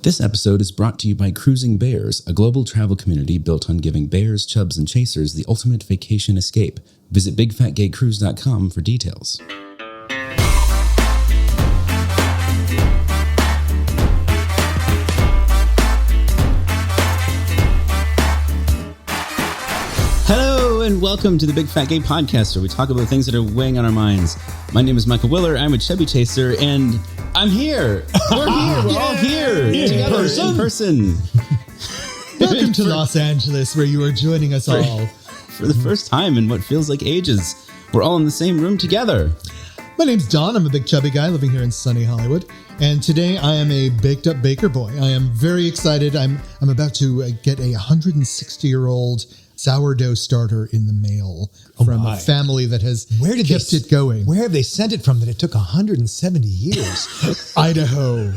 This episode is brought to you by Cruising Bears, a global travel community built on giving bears, chubs, and chasers the ultimate vacation escape. Visit bigfatgaycruise.com for details. Hello, and welcome to the Big Fat Gay Podcast, where we talk about things that are weighing on our minds. My name is Michael Willer. I'm a chubby chaser, and I'm here. We're here. We're all here. Together in person. Welcome to Los Angeles, where you are joining us all. For the first time in what feels like ages, we're all in the same room together. My name's Don. I'm a big chubby guy living here in sunny Hollywood. And today I am a baked up baker boy. I am very excited. I'm about to get a 160-year-old sourdough starter in the mail from a family that has kept it going. Where have they sent it from that it took 170 years? Idaho.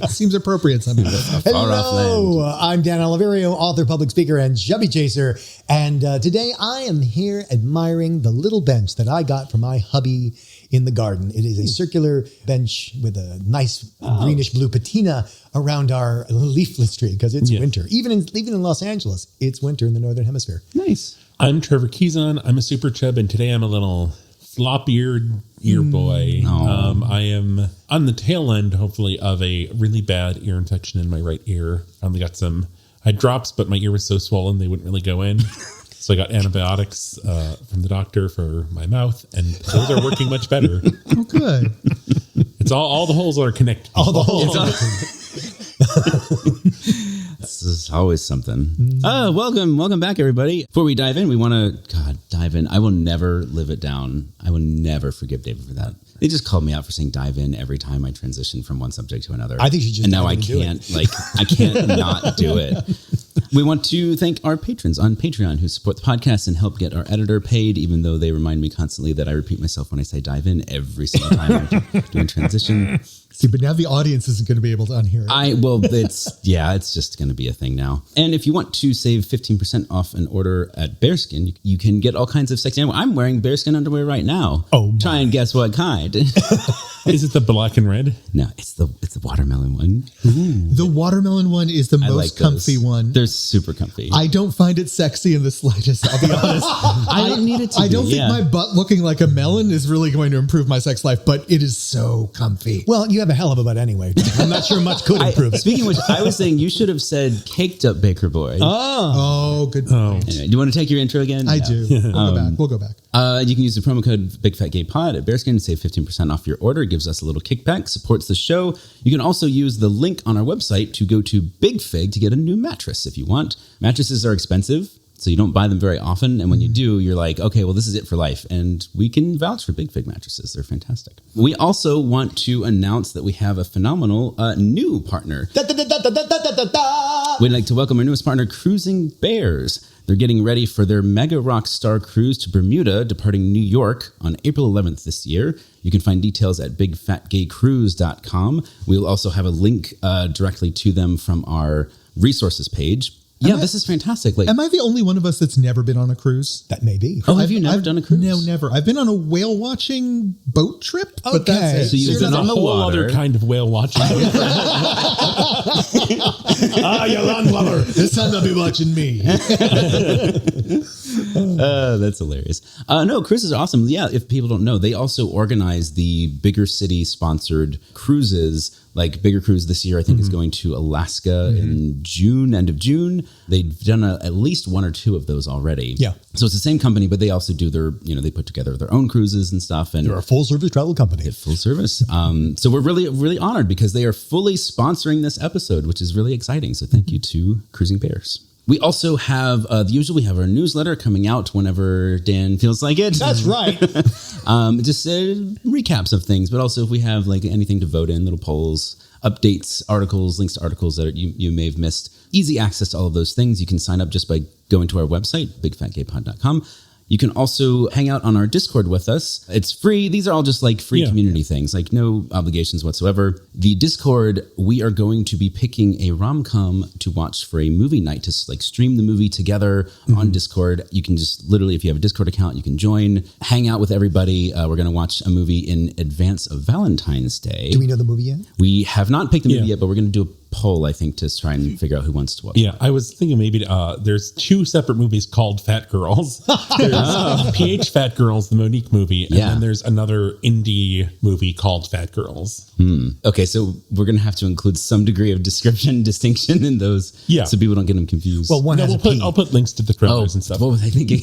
Seems appropriate somehow. Hello, I'm Dan Oliverio, author, public speaker, and chubby chaser. And today I am here admiring the little bench that I got from my hubby in the garden. It is a circular bench with a nice greenish blue patina around our leafless tree because it's winter. Even in Los Angeles, it's winter in the Northern Hemisphere. Nice. I'm Trevor Keyson. I'm a super chub, and today I'm a little flop-eared ear boy. I am on the tail end, hopefully, of a really bad ear infection in my right ear. I only got I had drops, but my ear was so swollen they wouldn't really go in. So I got antibiotics from the doctor for my mouth, and those are working much better. Oh, good. It's all the holes are connected. All the holes. This is always something. Welcome back, everybody. Before we dive in, we want to dive in. I will never live it down. I will never forgive David for that. They just called me out for saying dive in every time I transition from one subject to another. I think you just and now I can't I can't not do it. We want to thank our patrons on Patreon who support the podcast and help get our editor paid, even though they remind me constantly that I repeat myself when I say dive in every single time I'm doing transition. See, but now the audience isn't going to be able to unhear it. It's just going to be a thing now. And if you want to save 15% off an order at Bearskin, you can get all kinds of sexy underwear. I'm wearing Bearskin underwear right now. Oh, try and guess what kind. Is it the black and red? No, it's the watermelon one. Ooh. The watermelon one is the most comfy one. They're super comfy. I don't find it sexy in the slightest, I'll be honest. I don't need it to I don't think my butt looking like a melon is really going to improve my sex life, but it is so comfy. Well, you have a hell of a butt anyway. I'm not sure much could improve it. Speaking of which, I was saying you should have said caked up baker boy. Oh, good point. Anyway, do you want to take your intro again? I do. We'll go back. You can use the promo code BigFatGayPod at Bearskin to save 15% off your order. It gives us a little kickback, supports the show. You can also use the link on our website to go to Big Fig to get a new mattress if you want. Mattresses are expensive, so you don't buy them very often. And when you do, you're like, okay, well, this is it for life. And we can vouch for Big Fig mattresses. They're fantastic. We also want to announce that we have a phenomenal new partner. We'd like to welcome our newest partner, Cruising Bears. They're getting ready for their Mega Rock Star cruise to Bermuda, departing New York on April 11th this year. You can find details at bigfatgaycruise.com. We'll also have a link directly to them from our resources page. Yeah, this is fantastic. Am I the only one of us that's never been on a cruise? That may be. Oh, have you never done a cruise? No, never. I've been on a whale watching boat trip, but that's it. So you've been on the whole water. Other kind of whale watching. You landlubber. This time they'll be watching me. That's hilarious. No, cruises are awesome. Yeah, if people don't know, they also organize the bigger city sponsored cruises. Like Bigger Cruise this year, I think is going to Alaska in June, end of June. They've done at least one or two of those already. Yeah. So it's the same company, but they also do they put together their own cruises and stuff. And they're a full service travel company. Full service. So we're really, really honored because they are fully sponsoring this episode, which is really exciting. So thank you to Cruising Bears. We also have, we have our newsletter coming out whenever Dan feels like it. That's right. Just recaps of things, but also if we have like anything to vote in, little polls, updates, articles, links to articles that you may have missed. Easy access to all of those things. You can sign up just by going to our website, bigfatgaypod.com. You can also hang out on our Discord with us. It's free. These are all just like free community things, like no obligations whatsoever. The Discord, we are going to be picking a rom-com to watch for a movie night, to like stream the movie together on Discord. You can just literally, if you have a Discord account, you can join, hang out with everybody. We're going to watch a movie in advance of Valentine's Day. Do we know the movie yet? We have not picked the movie yet, but we're going to do a poll, I think, to try and figure out who wants to watch. Yeah, I was thinking maybe there's 2 separate movies called Fat Girls. There's PH Fat Girls, the Monique movie, and then there's another indie movie called Fat Girls. Okay, so we're going to have to include some degree of description, distinction in those, so people don't get them confused. Well, one has I'll put links to the trailers and stuff. What was I thinking?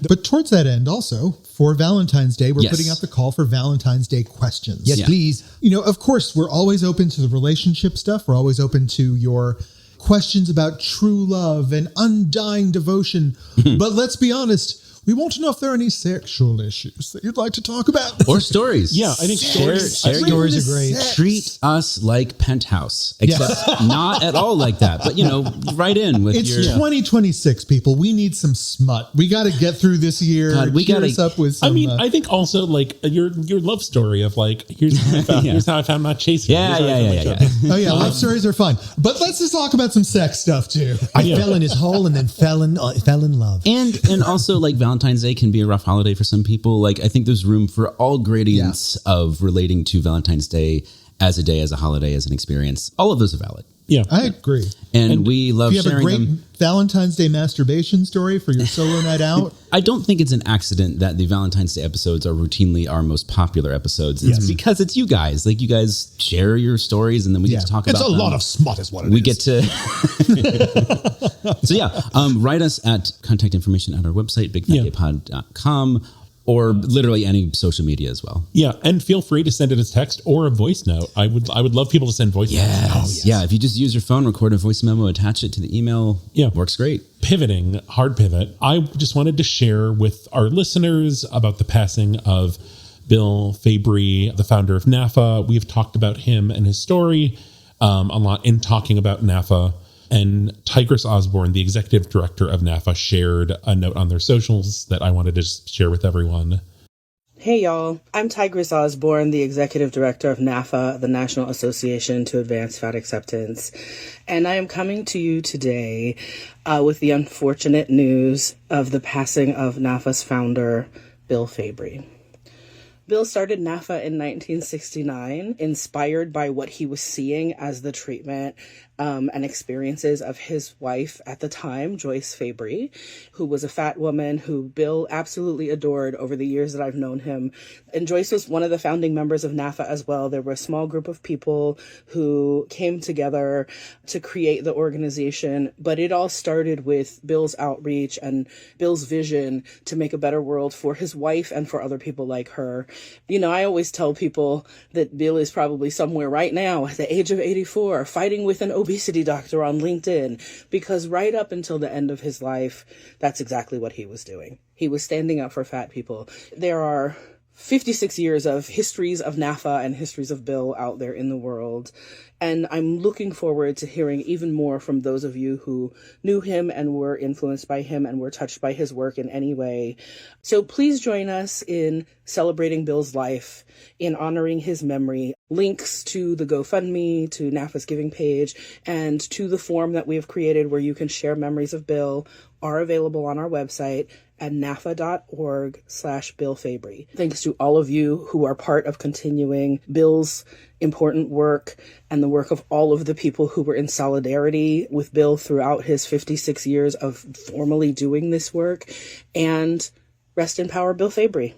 But towards that end, also, for Valentine's Day, we're putting out the call for Valentine's Day questions. Yes, please. You know, of course, we're always open to the relationship stuff. We're always open to your questions about true love and undying devotion. But let's be honest, we want to know if there are any sexual issues that you'd like to talk about. Or stories. Yeah, I think stories are great. Treat us like Penthouse, except not at all like that. But, you know, write in with It's your... 2026, people. We need some smut. We got to get through this year. God, we gotta- us up with some... I think also like your love story of like, here's how I found my chaser. Yeah. Oh, yeah, love stories are fun. But let's just talk about some sex stuff, too. I fell in his hole and then fell in love. And also, like, Valentine's Day can be a rough holiday for some people. Like, I think there's room for all gradients of relating to Valentine's Day as a day, as a holiday, as an experience. All of those are valid. Yeah, I agree. And we love If you have a sharing great them. Valentine's Day masturbation story for your solo night out, I don't think it's an accident that the Valentine's Day episodes are routinely our most popular episodes. It's because it's you guys. Like, you guys share your stories, and then we get to talk about them. It's a lot of smut is what it is. We get to... So, write us at contact information at our website, bigfatgaypod.com, or literally any social media as well. Yeah, and feel free to send it as text or a voice note. I would love people to send voice notes. Yes. Yeah, if you just use your phone, record a voice memo, attach it to the email, works great. Pivoting, hard pivot. I just wanted to share with our listeners about the passing of Bill Fabrey, the founder of NAAFA. We've talked about him and his story a lot in talking about NAAFA. And Tigris Osborne, the executive director of NAAFA, shared a note on their socials that I wanted to share with everyone. Hey, y'all. I'm Tigris Osborne, the executive director of NAAFA, the National Association to Advance Fat Acceptance. And I am coming to you today with the unfortunate news of the passing of NAAFA's founder, Bill Fabrey. Bill started NAAFA in 1969, inspired by what he was seeing as the treatment and experiences of his wife at the time, Joyce Fabrey, who was a fat woman who Bill absolutely adored over the years that I've known him. And Joyce was one of the founding members of NAAFA as well. There were a small group of people who came together to create the organization, but it all started with Bill's outreach and Bill's vision to make a better world for his wife and for other people like her. You know, I always tell people that Bill is probably somewhere right now at the age of 84 fighting with an obesity doctor on LinkedIn, because right up until the end of his life, that's exactly what he was doing. He was standing up for fat people. There are 56 years of histories of NAAFA and histories of Bill out there in the world. And I'm looking forward to hearing even more from those of you who knew him and were influenced by him and were touched by his work in any way. So please join us in celebrating Bill's life, in honoring his memory. Links to the GoFundMe, to NAAFA's giving page, and to the form that we have created where you can share memories of Bill are available on our website at naafa.org/Bill Fabrey. Thanks to all of you who are part of continuing Bill's important work and the work of all of the people who were in solidarity with Bill throughout his 56 years of formally doing this work. And rest in power, Bill Fabrey.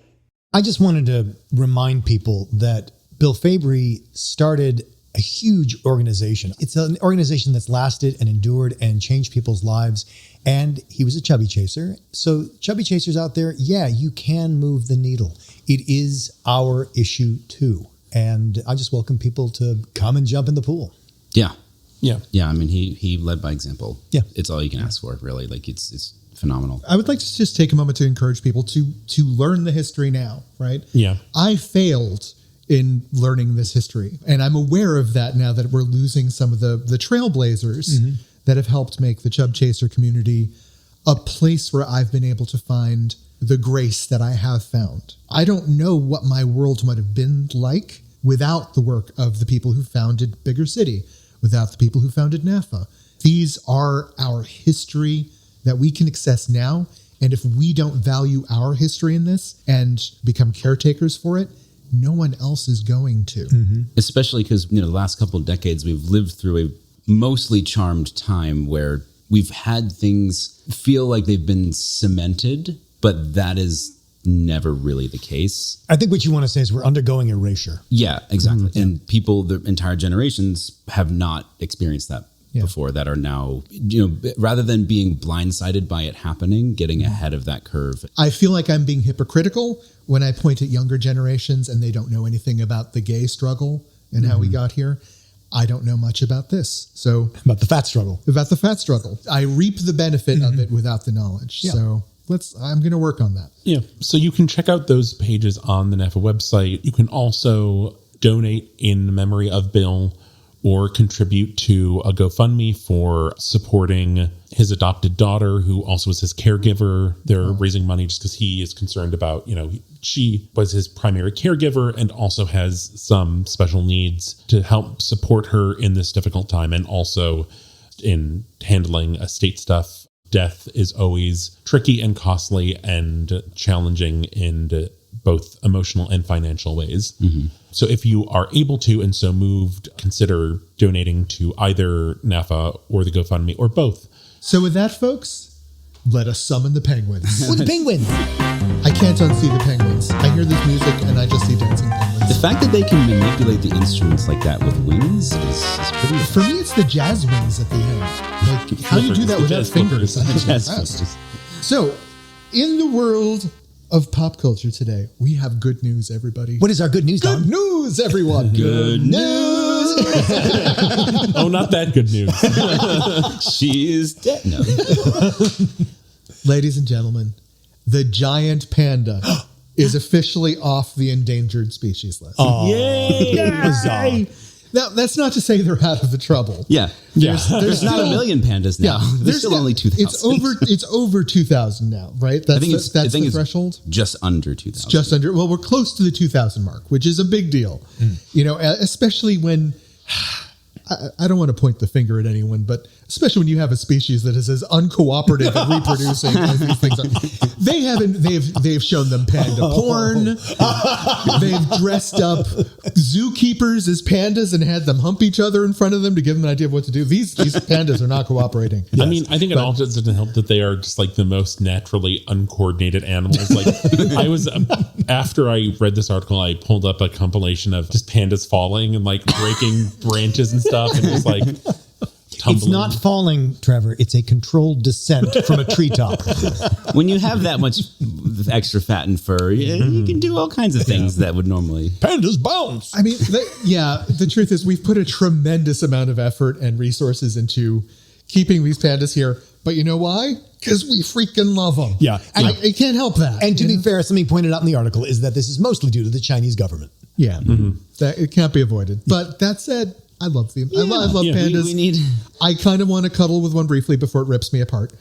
I just wanted to remind people that Bill Fabrey started a huge organization. It's an organization that's lasted and endured and changed people's lives. And he was a chubby chaser. So chubby chasers out there, yeah, you can move the needle. It is our issue too. And I just welcome people to come and jump in the pool. Yeah. Yeah. Yeah. I mean, he led by example. Yeah. It's all you can ask for, really. Like, it's phenomenal. I would like to just take a moment to encourage people to learn the history now, right? Yeah. I failed in learning this history, and I'm aware of that now that we're losing some of the trailblazers that have helped make the Chub Chaser community a place where I've been able to find the grace that I have found. I don't know what my world might have been like without the work of the people who founded Bigger City, without the people who founded NAAFA. These are our history that we can access now. And if we don't value our history in this and become caretakers for it, no one else is going to. Mm-hmm. Especially because, the last couple of decades, we've lived through a mostly charmed time where we've had things feel like they've been cemented, but that is never really the case. I think what you want to say is we're undergoing erasure. Yeah, exactly. Mm-hmm. And people, the entire generations have not experienced that before, that are now, rather than being blindsided by it happening, getting ahead of that curve. I feel like I'm being hypocritical when I point at younger generations and they don't know anything about the gay struggle and how we got here. I don't know much about this. So about the fat struggle. I reap the benefit of it without the knowledge. Yeah. So I'm going to work on that. Yeah. So you can check out those pages on the NAAFA website. You can also donate in memory of Bill or contribute to a GoFundMe for supporting his adopted daughter, who also is his caregiver. They're raising money just because he is concerned about, she was his primary caregiver and also has some special needs to help support her in this difficult time, and also in handling estate stuff. Death is always tricky and costly and challenging in both emotional and financial ways. Mm-hmm. So if you are able to and so moved, consider donating to either NAAFA or the GoFundMe or both. So with that, folks, let us summon the penguins. What's a penguin? I can't unsee the penguins. I hear this music and I just see dancing penguins. The fact that they can manipulate the instruments like that with wings is pretty For me, it's the jazz wings at the end. Like, how do you do that without fingers? So, in the world of pop culture today, we have good news, everybody. What is our good news, Don? Good news, everyone. Good news. Oh, not that good news. She is dead. No. Ladies and gentlemen, the giant panda is officially off the endangered species list. Oh, yay! Now, that's not to say they're out of the trouble. Yeah. There's not a million pandas now. Yeah, there's still only 2,000. It's over 2,000 now, right? That's the threshold. Just under 2,000. It's just under. Well, we're close to the 2,000 mark, which is a big deal. Especially when I don't want to point the finger at anyone, but especially when you have a species that is as uncooperative at reproducing as these things are. They've shown them panda porn. They've dressed up zookeepers as pandas and had them hump each other in front of them to give them an idea of what to do. These pandas are not cooperating. Yes. I mean, I think it all doesn't help that they are just like the most naturally uncoordinated animals. Like I was, after I read this article, I pulled up a compilation of just pandas falling and like breaking branches and stuff. And just like tumbling. It's not falling, Trevor. It's a controlled descent from a treetop. When you have that much extra fat and fur, you can do all kinds of things that would normally. Pandas bounce. I mean, the truth is we've put a tremendous amount of effort and resources into keeping these pandas here. But you know why? Because we freaking love them. Yeah. And I can't help that. And to be fair, something pointed out in the article is that this is mostly due to the Chinese government. Yeah. Mm-hmm. That it can't be avoided. But that said, I love them. Yeah, I love pandas. I kind of want to cuddle with one briefly before it rips me apart.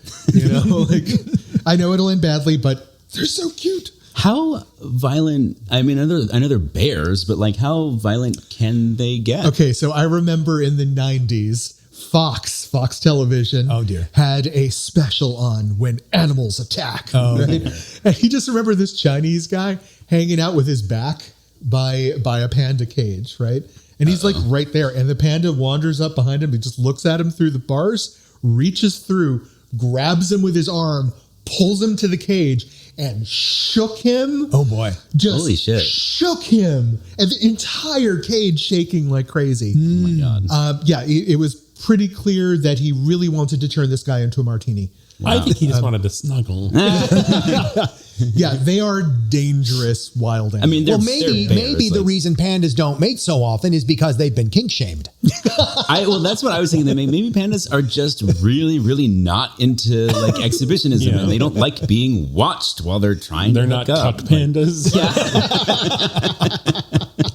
I know it'll end badly, but they're so cute. How violent? I mean, I know they're bears, but like, how violent can they get? Okay, so I remember in the 90s, Fox Television had a special on when animals attack. Oh, right? Yeah. And you just remember this Chinese guy hanging out with his back by a panda cage, right? And he's like right there. And the panda wanders up behind him. He just looks at him through the bars, reaches through, grabs him with his arm, pulls him to the cage, and shook him. Oh, boy. Just holy shit. Shook him. And the entire cage shaking like crazy. Oh, my God. It was pretty clear that he really wanted to turn this guy into a martini. Wow. I think he just wanted to snuggle. Yeah, they are dangerous wild animals. I mean, maybe the reason pandas don't mate so often is because they've been kink shamed. That's what I was thinking. That maybe pandas are just really, really not into like exhibitionism, and they don't like being watched while they're trying. They're to not cuck pandas. Yeah.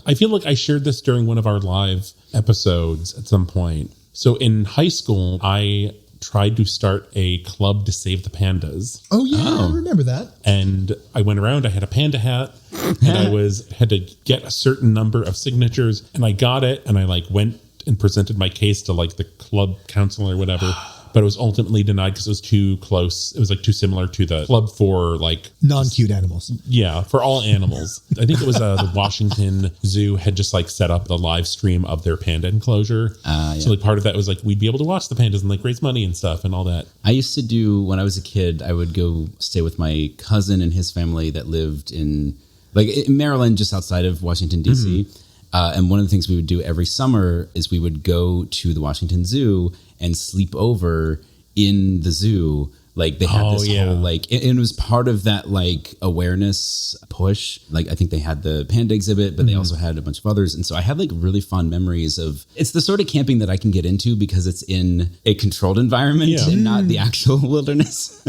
I feel like I shared this during one of our live episodes at some point. So in high school, I tried to start a club to save the pandas. Oh, yeah, I remember that. And I went around, I had a panda hat, and I had to get a certain number of signatures, and I got it, and I went and presented my case to the club council or whatever. But it was ultimately denied because it was too close. It was too similar to the club for non-cute animals. Yeah, for all animals. I think it was the Washington Zoo had just set up the live stream of their panda enclosure. Yeah. So part of that was we'd be able to watch the pandas and raise money and stuff and all that. I used to do, when I was a kid, I would go stay with my cousin and his family that lived in Maryland, just outside of Washington, D.C. And one of the things we would do every summer is we would go to the Washington Zoo and sleep over in the zoo. They had this whole and it was part of that awareness push. I think they had the panda exhibit, but they also had a bunch of others. And so I had really fond memories of, it's the sort of camping that I can get into because it's in a controlled environment and not the actual wilderness.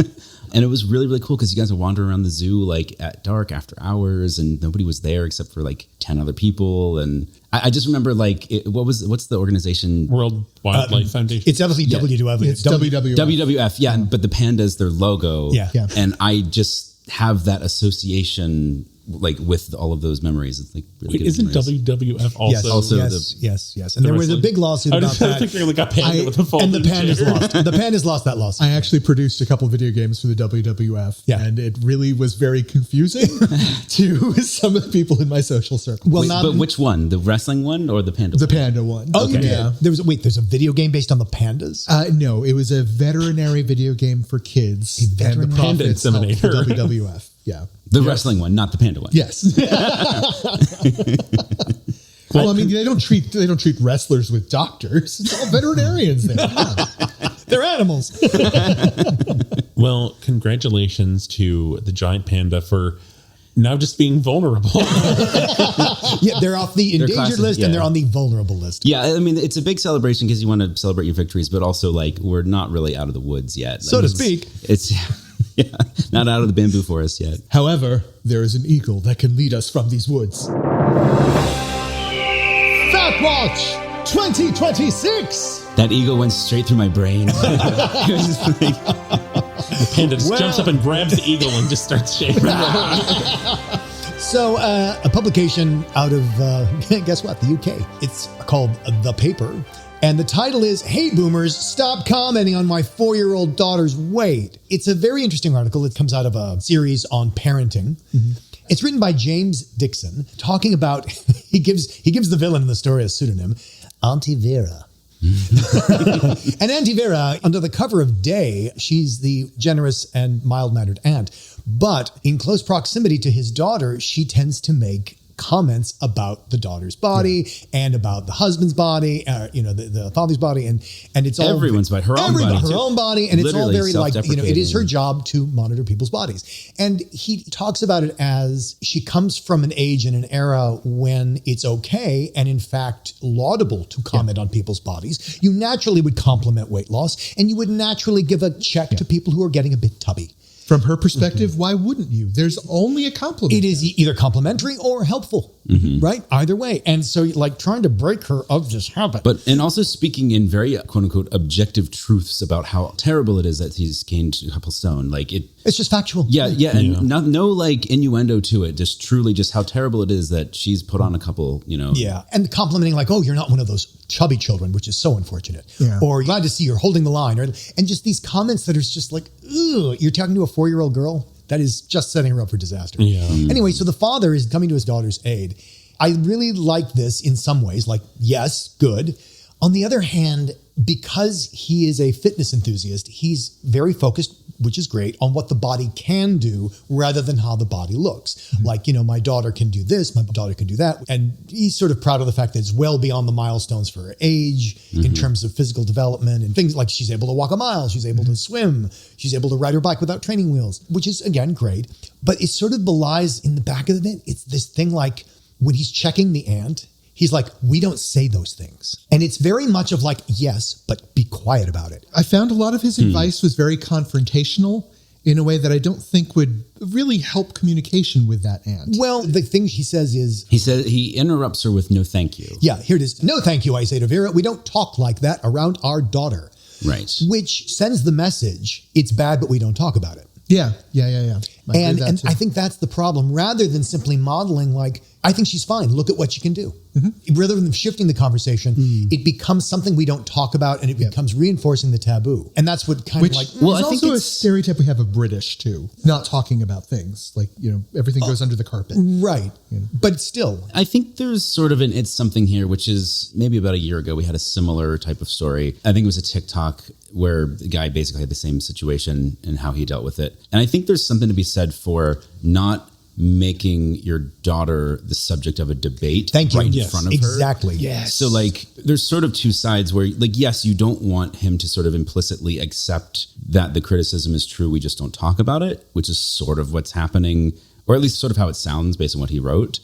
And it was really, really cool because you guys would wander around the zoo at dark after hours, and nobody was there except for 10 other people. And I just remember what's the organization? World Wildlife Foundation. It's obviously WWF. It's WWF. WWF, yeah. But the panda's their logo. Yeah. And I just have that association with all of those memories. It's really good isn't memories. WWF also? Yes. And there was a big lawsuit about that. I think they got panda with a folding and the pandas chair. lost. The pandas lost that lawsuit. I actually produced a couple video games for the WWF, and it really was very confusing to some of the people in my social circle. Well, but which one? The wrestling one or the panda one? The panda one. Oh, okay. Yeah. There's a video game based on the pandas? No, it was a veterinary video game for kids. And the panda inseminator. The WWF. Yeah. The wrestling one, not the panda one. Yes. Well, I mean, they don't treat wrestlers with doctors. It's all veterinarians there. They're animals. Well, congratulations to the giant panda for now just being vulnerable. Yeah, they're off the endangered list and they're on the vulnerable list. Yeah, I mean, it's a big celebration because you want to celebrate your victories, but also we're not really out of the woods yet. So to speak. It's not out of the bamboo forest yet. However, there is an eagle that can lead us from these woods. Fat Watch 2026. That eagle went straight through my brain. It was just The panda just jumps up and grabs the eagle and just starts shaking. So a publication out of, guess what, the UK. It's called The Paper. And the title is, "Hey Boomers, Stop Commenting on My 4-Year-Old Daughter's Weight." It's a very interesting article. It comes out of a series on parenting. Mm-hmm. It's written by James Dixon, talking about, he gives the villain in the story a pseudonym, Auntie Vera. And Auntie Vera, under the cover of day, she's the generous and mild-mannered aunt. But in close proximity to his daughter, she tends to make comments about the daughter's body and about the husband's body, the father's body, and it's all everyone's body, her own body, and it's all very it is her self-deprecating. job to monitor people's bodies. And he talks about it as she comes from an age and an era when it's okay and in fact laudable to comment on people's bodies. You naturally would compliment weight loss, and you would naturally give a check to people who are getting a bit tubby. From her perspective, why wouldn't you? There's only a compliment. It is either complimentary or helpful, right? Either way. And so trying to break her of this habit. And also speaking in very quote unquote objective truths about how terrible it is that he's gained a couple stone. It's just factual. Yeah. And no innuendo to it. Just truly just how terrible it is that she's put on a couple, Yeah. And complimenting oh, you're not one of those chubby children, which is so unfortunate. Yeah. Or glad to see you're holding the line. And just these comments that are just ooh, you're talking to a 4-year-old girl? That is just setting her up for disaster. Yeah. Anyway, so the father is coming to his daughter's aid. I really like this in some ways. Yes, good. On the other hand, because he is a fitness enthusiast, he's very focused, which is great, on what the body can do rather than how the body looks. Mm-hmm. My daughter can do this, my daughter can do that. And he's sort of proud of the fact that it's well beyond the milestones for her age in terms of physical development and things like she's able to walk a mile, she's able to swim, she's able to ride her bike without training wheels, which is, again, great. But it sort of belies in the back of it. It's this thing when he's checking the ant, he's we don't say those things. And it's very much of yes, but be quiet about it. I found a lot of his advice was very confrontational in a way that I don't think would really help communication with that aunt. Well, the thing he says is... He interrupts her with no thank you. Yeah, here it is. "No thank you, I say to Vera. We don't talk like that around our daughter." Right. which sends the message, it's bad, but we don't talk about it. Yeah. And I think that's the problem. Rather than simply modeling like, I think she's fine. Look at what she can do. Rather than shifting the conversation, it becomes something we don't talk about, and it becomes reinforcing the taboo. And that's what kind of like. Well, I think also a stereotype we have of British too, not talking about things like everything goes under the carpet. Right. But still, I think there's sort of it's something here, which is maybe about a year ago, we had a similar type of story. I think it was a TikTok where the guy basically had the same situation and how he dealt with it. And I think there's something to be said for not making your daughter the subject of a debate right in front of her. Exactly. Yes. So like there's sort of two sides where like, yes, you don't want him to sort of implicitly accept that the criticism is true. We just don't talk about it, which is sort of what's happening, or at least sort of how it sounds based on what he wrote.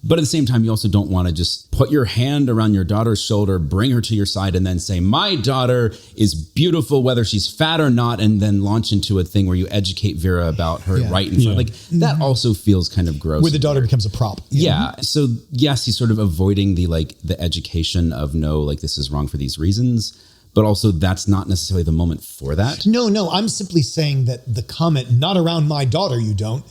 But at the same time, you also don't want to just put your hand around your daughter's shoulder, bring her to your side, and then say, my daughter is beautiful, whether she's fat or not, and then launch into a thing where you educate Vera about her right in front. Like, that also feels kind of gross. where the daughter becomes a prop. Yeah. So, yes, he's sort of avoiding the education of, no, like, this is wrong for these reasons. But also, that's not necessarily the moment for that. No, I'm simply saying that the comment, not around my daughter, you don't.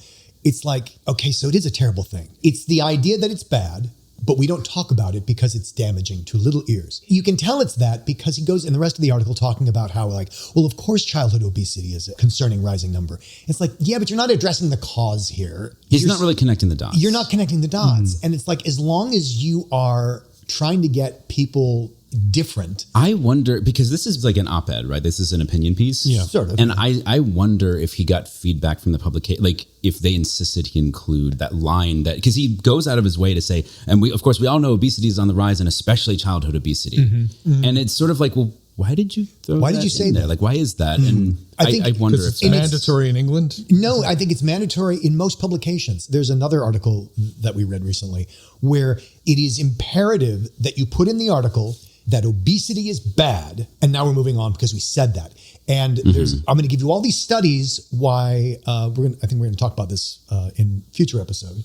It's like, okay, so it is a terrible thing. It's the idea that it's bad, but we don't talk about it because it's damaging to little ears. You can tell it's that because he goes in the rest of the article talking about how well, of course, childhood obesity is a concerning rising number. It's like, yeah, but you're not addressing the cause here. He's not really connecting the dots. You're not connecting the dots. And it's like, as long as you are trying to get people different. I wonder, because this is like an op-ed, right? This is an opinion piece. Yeah. Sort of. And I wonder if he got feedback from the publication, like if they insisted he include that line that, because he goes out of his way to say, and we all know obesity is on the rise and especially childhood obesity. And it's sort of like, well, why did you throw Why did you say that? Like, why is that? And I wonder if it's mandatory in England. No, I think it's mandatory in most publications. There's another article that we read recently where it is imperative that you put in the article that obesity is bad. And now we're moving on because we said that. And I'm going to give you all these studies why I think we're going to talk about this in future episode,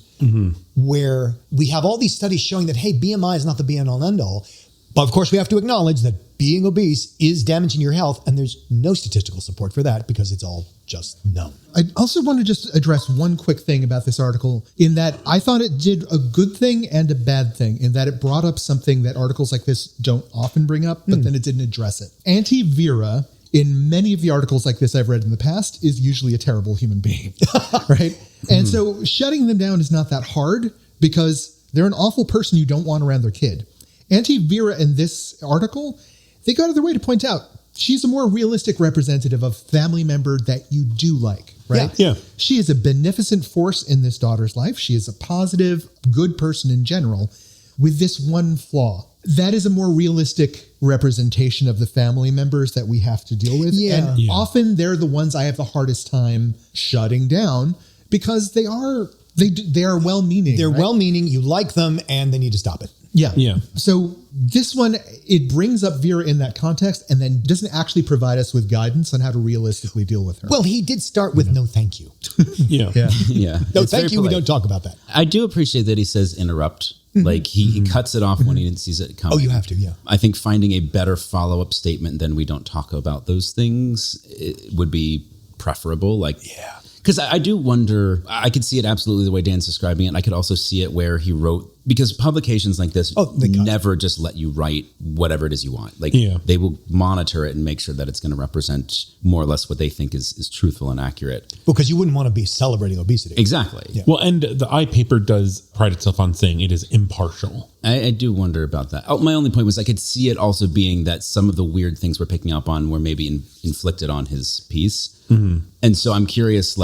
where we have all these studies showing that, hey, BMI is not the be-all and end-all. But of course, we have to acknowledge that being obese is damaging your health. And there's no statistical support for that because it's all just known. I also want to just address one quick thing about this article in that I thought it did a good thing and a bad thing in that it brought up something that articles like this don't often bring up, but then it didn't address it. Auntie Vera, in many of the articles like this I've read in the past, is usually a terrible human being, right? And so shutting them down is not that hard because they're an awful person you don't want around their kid. Auntie Vera in this article, they go out of their way to point out she's a more realistic representative of family member that you do like, right? Yeah. She is a beneficent force in this daughter's life. She is a positive, good person in general with this one flaw. That is a more realistic representation of the family members that we have to deal with. Yeah. And often they're the ones I have the hardest time shutting down because they are well-meaning. They're right? well-meaning, you like them, and they need to stop it. Yeah. So this one, it brings up Vera in that context and then doesn't actually provide us with guidance on how to realistically deal with her. Well, he did start with no thank you. Yeah. yeah. No It's thank very you, we polite. don't talk about that. I do appreciate that he says interrupt. Like he cuts it off when he sees it coming. Oh, you have to, yeah. I think finding a better follow-up statement than we don't talk about those things would be preferable. Because I do wonder, I could see it absolutely the way Dan's describing it. I could also see it where he wrote, because publications like this never just let you write whatever it is you want. They will monitor it and make sure that it's going to represent more or less what they think is truthful and accurate. Because you wouldn't want to be celebrating obesity. Exactly. Yeah. Well, and the iPaper does pride itself on saying it is impartial. I do wonder about that. My only point was I could see it also being that some of the weird things we're picking up on were maybe inflicted on his piece. And so I'm curious,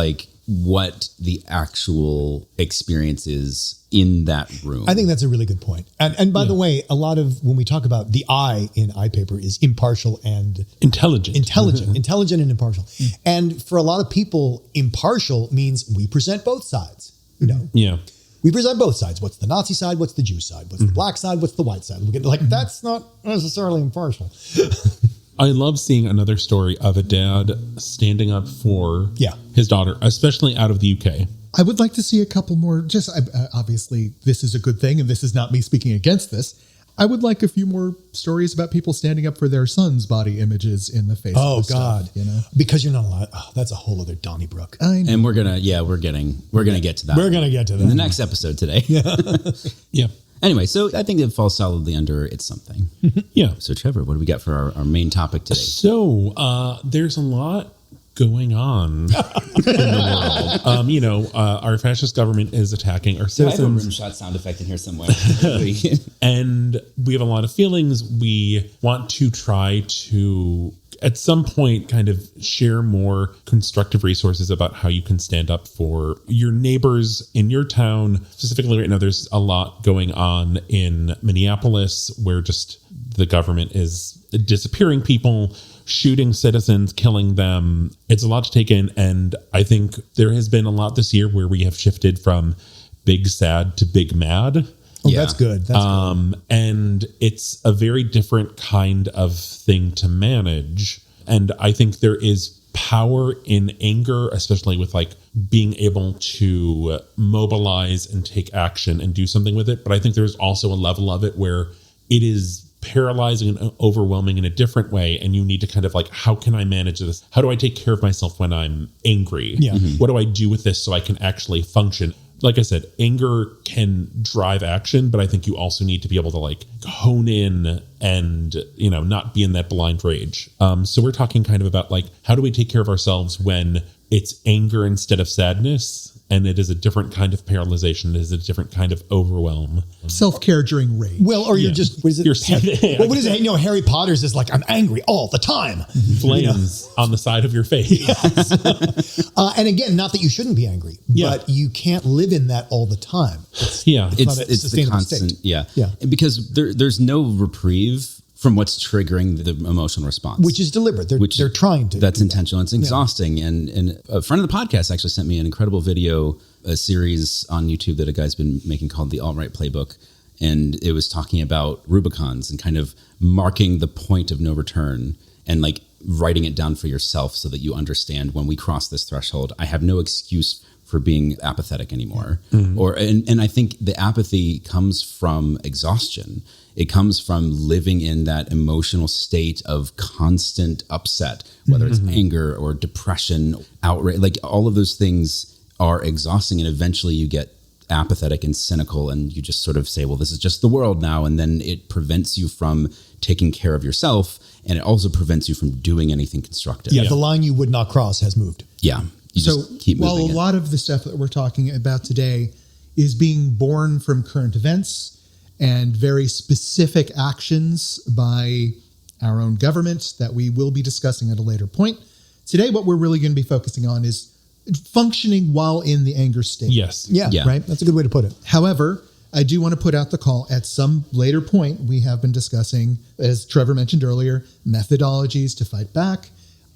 what the actual experience is in that room. I think that's a really good point. And by the way, a lot of when we talk about the I in iPaper is impartial and Intelligent and impartial. And for a lot of people, impartial means we present both sides. You know, Yeah. we present both sides. What's the Nazi side? What's the Jew side? What's the black side? What's the white side? We get that's not necessarily impartial. I love seeing another story of a dad standing up for his daughter, especially out of the UK. I would like to see a couple more. Obviously, this is a good thing, and this is not me speaking against this. I would like a few more stories about people standing up for their son's body images in the face. Oh of this God! stuff, Because you're not allowed. Oh, that's a whole other Donnybrook. I know. And we're gonna get to that. We're gonna get to that in the next episode today. Yeah. Anyway, so I think it falls solidly under it's something. Yeah. So Trevor, what do we got for our main topic today? So there's a lot going on in the world. Our fascist government is attacking our I have a citizens. rim shot sound effect in here somewhere. And we have a lot of feelings. We want to try to, at some point, kind of share more constructive resources about how you can stand up for your neighbors in your town. Specifically right now, there's a lot going on in Minneapolis where just the government is disappearing people, shooting citizens, killing them. It's a lot to take in. And I think there has been a lot this year where we have shifted from big sad to big mad. Oh, that's good. That's good. And it's a very different kind of thing to manage. And I think there is power in anger, especially with like being able to mobilize and take action and do something with it. But I think there's also a level of it where it is paralyzing and overwhelming in a different way. And you need to kind of like, how can I manage this? How do I take care of myself when I'm angry? Yeah. What do I do with this so I can actually function? Like I said, anger can drive action, but I think you also need to be able to like hone in and, not be in that blind rage. So we're talking kind of about like, how do we take care of ourselves when it's anger instead of sadness? And it is a different kind of paralyzation. It is a different kind of overwhelm. Self-care during rage. Well, or you're just, what is it? You're what is it? Harry Potter's is like, I'm angry all the time. Flames on the side of your face. And again, not that you shouldn't be angry, but you can't live in that all the time. It's the sustainable constant, state. yeah. Yeah. Because there's no reprieve from what's triggering the emotional response, Which is deliberate. They're trying to. That's intentional. It's exhausting. And a friend of the podcast actually sent me an incredible video, a series on YouTube that a guy's been making called the Alt-Right Playbook. And it was talking about Rubicons and kind of marking the point of no return and like writing it down for yourself so that you understand when we cross this threshold, I have no excuse for being apathetic anymore. Mm-hmm. And I think the apathy comes from exhaustion. It comes from living in that emotional state of constant upset, whether it's anger or depression, outrage, like all of those things are exhausting. And eventually you get apathetic and cynical and you just sort of say, well, this is just the world now. And then it prevents you from taking care of yourself. And it also prevents you from doing anything constructive. Yeah, the line you would not cross has moved. Yeah. You just keep moving. While a lot of the stuff that we're talking about today is being born from current events and very specific actions by our own government that we will be discussing at a later point, today what we're really going to be focusing on is functioning while in the anger state. Yes. Yeah. Right. That's a good way to put it. However, I do want to put out the call at some later point. We have been discussing, as Trevor mentioned earlier, methodologies to fight back,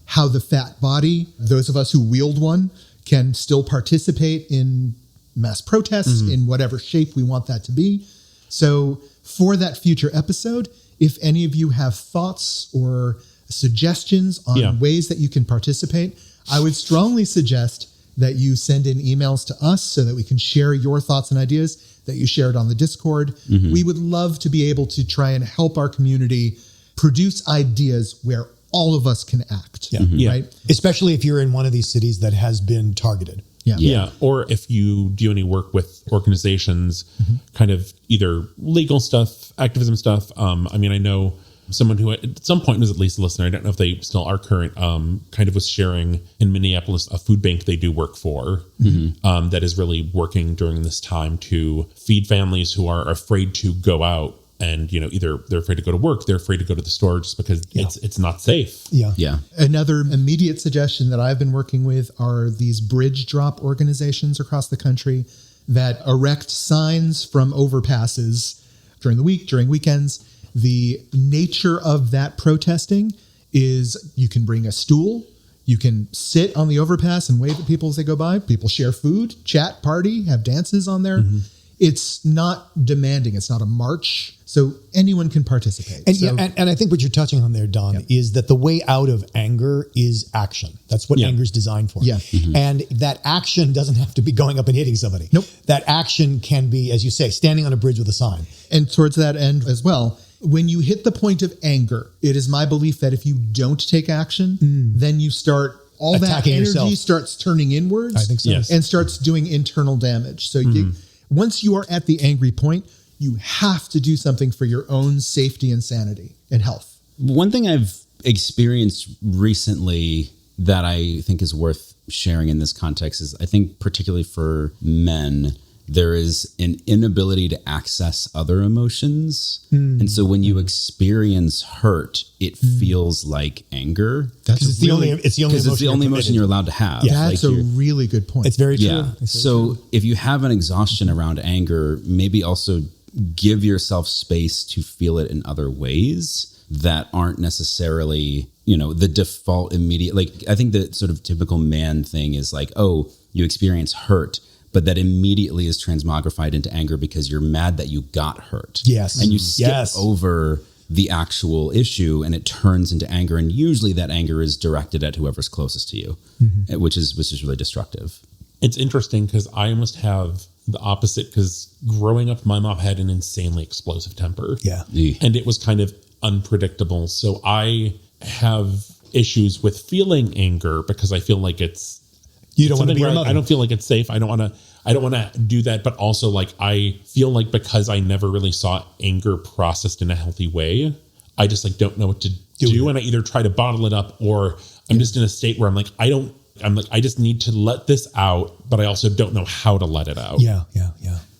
how the fat body, those of us who wield one, can still participate in mass protests in whatever shape we want that to be. So for that future episode, if any of you have thoughts or suggestions on ways that you can participate, I would strongly suggest that you send in emails to us so that we can share your thoughts and ideas that you shared on the Discord. We would love to be able to try and help our community produce ideas where all of us can act. Right? Especially if you're in one of these cities that has been targeted. Yeah. Or if you do any work with organizations, kind of either legal stuff, activism stuff. I mean, I know someone who at some point was at least a listener. I don't know if they still are current, kind of was sharing in Minneapolis, a food bank they do work for that is really working during this time to feed families who are afraid to go out. And, either they're afraid to go to work, they're afraid to go to the store just because it's not safe. Yeah. Another immediate suggestion that I've been working with are these bridge drop organizations across the country that erect signs from overpasses during the week, during weekends. The nature of that protesting is you can bring a stool, you can sit on the overpass and wave at people as they go by. People share food, chat, party, have dances on there. it's not demanding. It's not a march. So anyone can participate. And and I think what you're touching on there, Don, is that the way out of anger is action. That's what anger is designed for. Yeah. And that action doesn't have to be going up and hitting somebody. Nope. That action can be, as you say, standing on a bridge with a sign. And towards that end as well, when you hit the point of anger, it is my belief that if you don't take action, then you start, all attacking that energy yourself. Starts turning inwards. I think so. Yes. And starts doing internal damage. So once you are at the angry point, you have to do something for your own safety and sanity and health. One thing I've experienced recently that I think is worth sharing in this context is, I think particularly for men, there is an inability to access other emotions. And so when you experience hurt, it feels like anger. That's It's the only emotion you're allowed to have. That's a really good point. It's very true. Yeah. It's very So true. if you have an exhaustion around anger, maybe also give yourself space to feel it in other ways that aren't necessarily, the default immediate. Like, I think the sort of typical man thing is like, oh, you experience hurt, but that immediately is transmogrified into anger because you're mad that you got hurt. Yes. And you skip over the actual issue and it turns into anger. And usually that anger is directed at whoever's closest to you, which is really destructive. It's interesting because I almost have the opposite, because growing up, my mom had an insanely explosive temper. Yeah. And it was kind of unpredictable. So I have issues with feeling anger because I feel like you don't want to be where your mother. I don't feel like it's safe. I don't want to do that. But also, like, I feel like because I never really saw anger processed in a healthy way, I just like don't know what to do. And I either try to bottle it up, or I'm just in a state where I'm like, I just need to let this out, but I also don't know how to let it out. Yeah.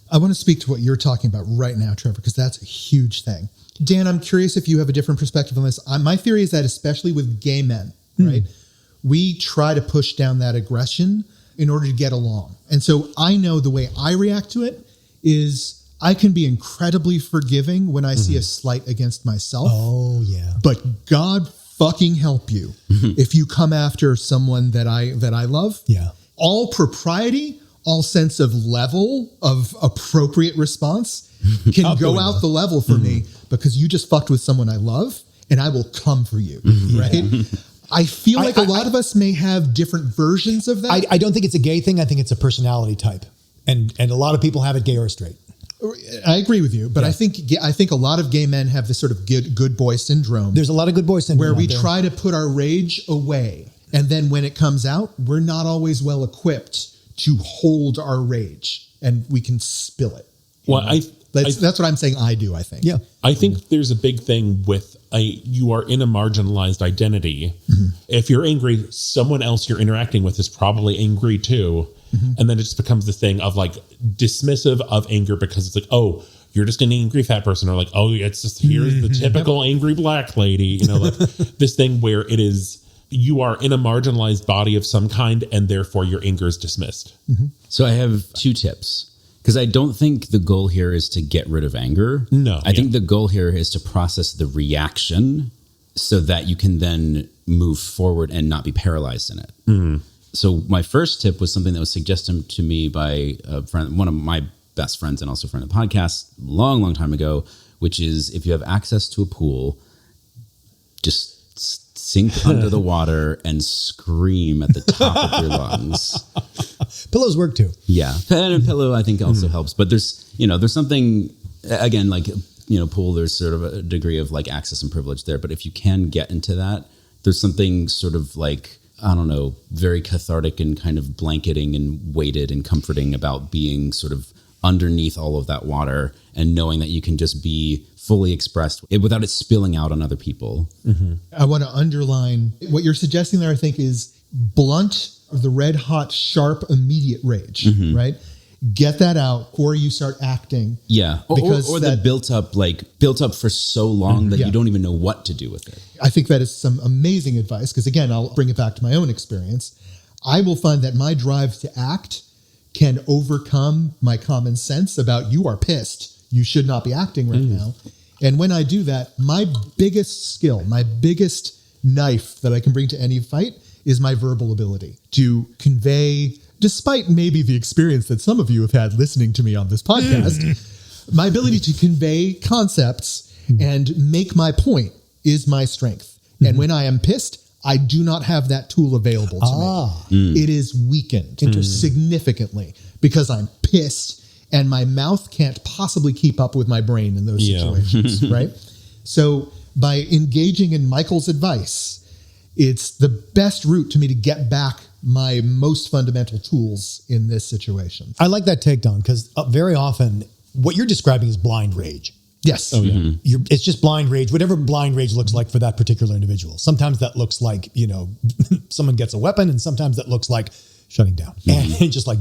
I want to speak to what you're talking about right now, Trevor, because that's a huge thing. Dan, I'm curious if you have a different perspective on this. My theory is that especially with gay men, right, we try to push down that aggression in order to get along. And so I know the way I react to it is I can be incredibly forgiving when I see a slight against myself. Oh, yeah. But God fucking help you if you come after someone that I love. Yeah. All propriety, all sense of level of appropriate response can go out the level for me because you just fucked with someone I love and I will come for you, right? I feel like a lot of us may have different versions of that. I don't think it's a gay thing. I think it's a personality type. And a lot of people have it, gay or straight. I agree with you, but I think a lot of gay men have this sort of good boy syndrome. There's a lot of good boy syndrome where we out there. try to put our rage away. And then when it comes out, we're not always well equipped to hold our rage and we can spill it. Well, That's what I'm saying I do, I think. Yeah. I think there's a big thing with you are in a marginalized identity. If you're angry, someone else you're interacting with is probably angry too. And then it just becomes this thing of like dismissive of anger because it's like, oh, you're just an angry fat person, or like, oh, it's just here's the typical angry black lady, like this thing where it is, you are in a marginalized body of some kind and therefore your anger is dismissed. So I have 2 tips. Because I don't think the goal here is to get rid of anger. No. I think the goal here is to process the reaction so that you can then move forward and not be paralyzed in it. So my first tip was something that was suggested to me by a friend, one of my best friends and also a friend of the podcast, long time ago, which is if you have access to a pool, just sink under the water and scream at the top of your lungs. Pillows work too. Yeah. Pen and pillow, I think also helps, but there's something, again, like, pool, there's sort of a degree of like access and privilege there. But if you can get into that, there's something sort of like, I don't know, very cathartic and kind of blanketing and weighted and comforting about being sort of underneath all of that water and knowing that you can just be fully expressed without it spilling out on other people. I want to underline what you're suggesting there, I think, is blunt the red hot, sharp, immediate rage, right? Get that out before you start acting. Yeah. Because or that built up for so long that you don't even know what to do with it. I think that is some amazing advice because, again, I'll bring it back to my own experience. I will find that my drive to act can overcome my common sense about you are pissed. You should not be acting right now. And when I do that, my biggest skill, my biggest knife that I can bring to any fight is my verbal ability to convey despite maybe the experience that some of you have had listening to me on this podcast, my ability to convey concepts and make my point is my strength. And when I am pissed, I do not have that tool available to me. It is weakened significantly because I'm pissed and my mouth can't possibly keep up with my brain in those situations, right? So by engaging in Michael's advice, it's the best route to me to get back my most fundamental tools in this situation. I like that take, Don, because very often what you're describing is blind rage. Yes. Oh, yeah. It's just blind rage, whatever blind rage looks like for that particular individual. Sometimes that looks like, someone gets a weapon, and sometimes that looks like shutting down. And just like...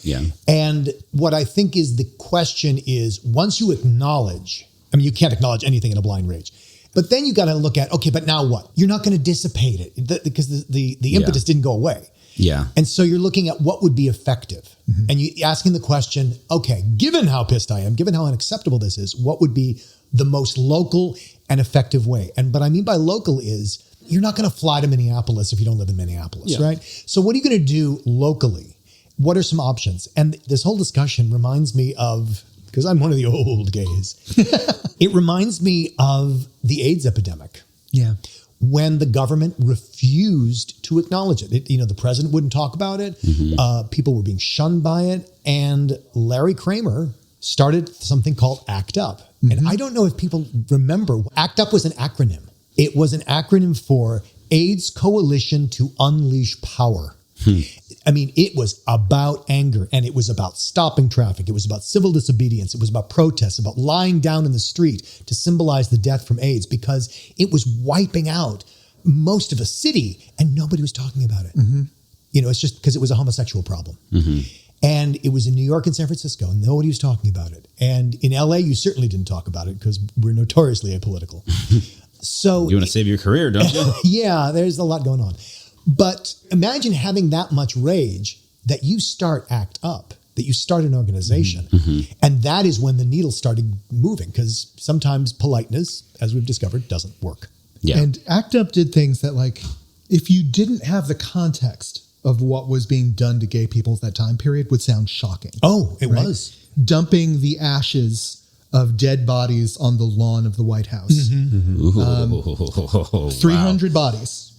Yeah. And what I think is the question is, once you acknowledge, I mean, you can't acknowledge anything in a blind rage, but then you got to look at, okay, but now what? You're not going to dissipate it because the impetus didn't go away. Yeah. And so you're looking at what would be effective. And you asking the question, okay, given how pissed I am, given how unacceptable this is, what would be the most local and effective way? And what I mean by local is you're not going to fly to Minneapolis if you don't live in Minneapolis, right? So what are you going to do locally? What are some options? And this whole discussion reminds me of, because I'm one of the old gays, it reminds me of the AIDS epidemic. Yeah. When the government refused to acknowledge it. The president wouldn't talk about it. People were being shunned by it. And Larry Kramer started something called ACT UP. And I don't know if people remember, ACT UP was an acronym. It was an acronym for AIDS Coalition to Unleash Power. I mean, it was about anger, and it was about stopping traffic. It was about civil disobedience. It was about protests, about lying down in the street to symbolize the death from AIDS, because it was wiping out most of a city and nobody was talking about it. It's just because it was a homosexual problem. And it was in New York and San Francisco, and nobody was talking about it. And in LA, you certainly didn't talk about it because we're notoriously apolitical. So You want to save your career, don't you? yeah, there's a lot going on. But imagine having that much rage that you start ACT UP, that you start an organization. And that is when the needle started moving, because sometimes politeness, as we've discovered, doesn't work. Yeah. And ACT UP did things that, like, if you didn't have the context of what was being done to gay people at that time period, would sound shocking. Oh, it was. Dumping the ashes of dead bodies on the lawn of the White House. 300 bodies.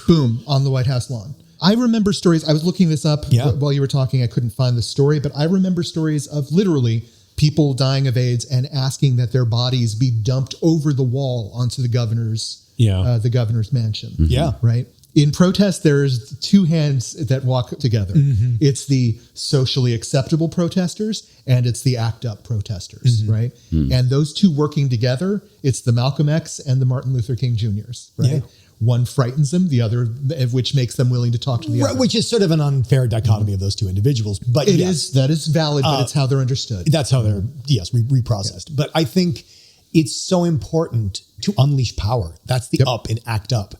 Boom, on the White House lawn. I remember stories. I was looking this up while you were talking. I couldn't find the story, but I remember stories of literally people dying of AIDS and asking that their bodies be dumped over the wall onto the governor's mansion. Yeah. Right. In protest, there's two hands that walk together. It's the socially acceptable protesters and it's the ACT UP protesters, right? And those two working together, it's the Malcolm X and the Martin Luther King Jr.'s, right? Yeah. One frightens them, the other, which makes them willing to talk to the other. Which is sort of an unfair dichotomy of those two individuals. But that is valid, but it's how they're understood. That's how they're, reprocessed. Yeah. But I think it's so important to unleash power. That's the up in ACT UP.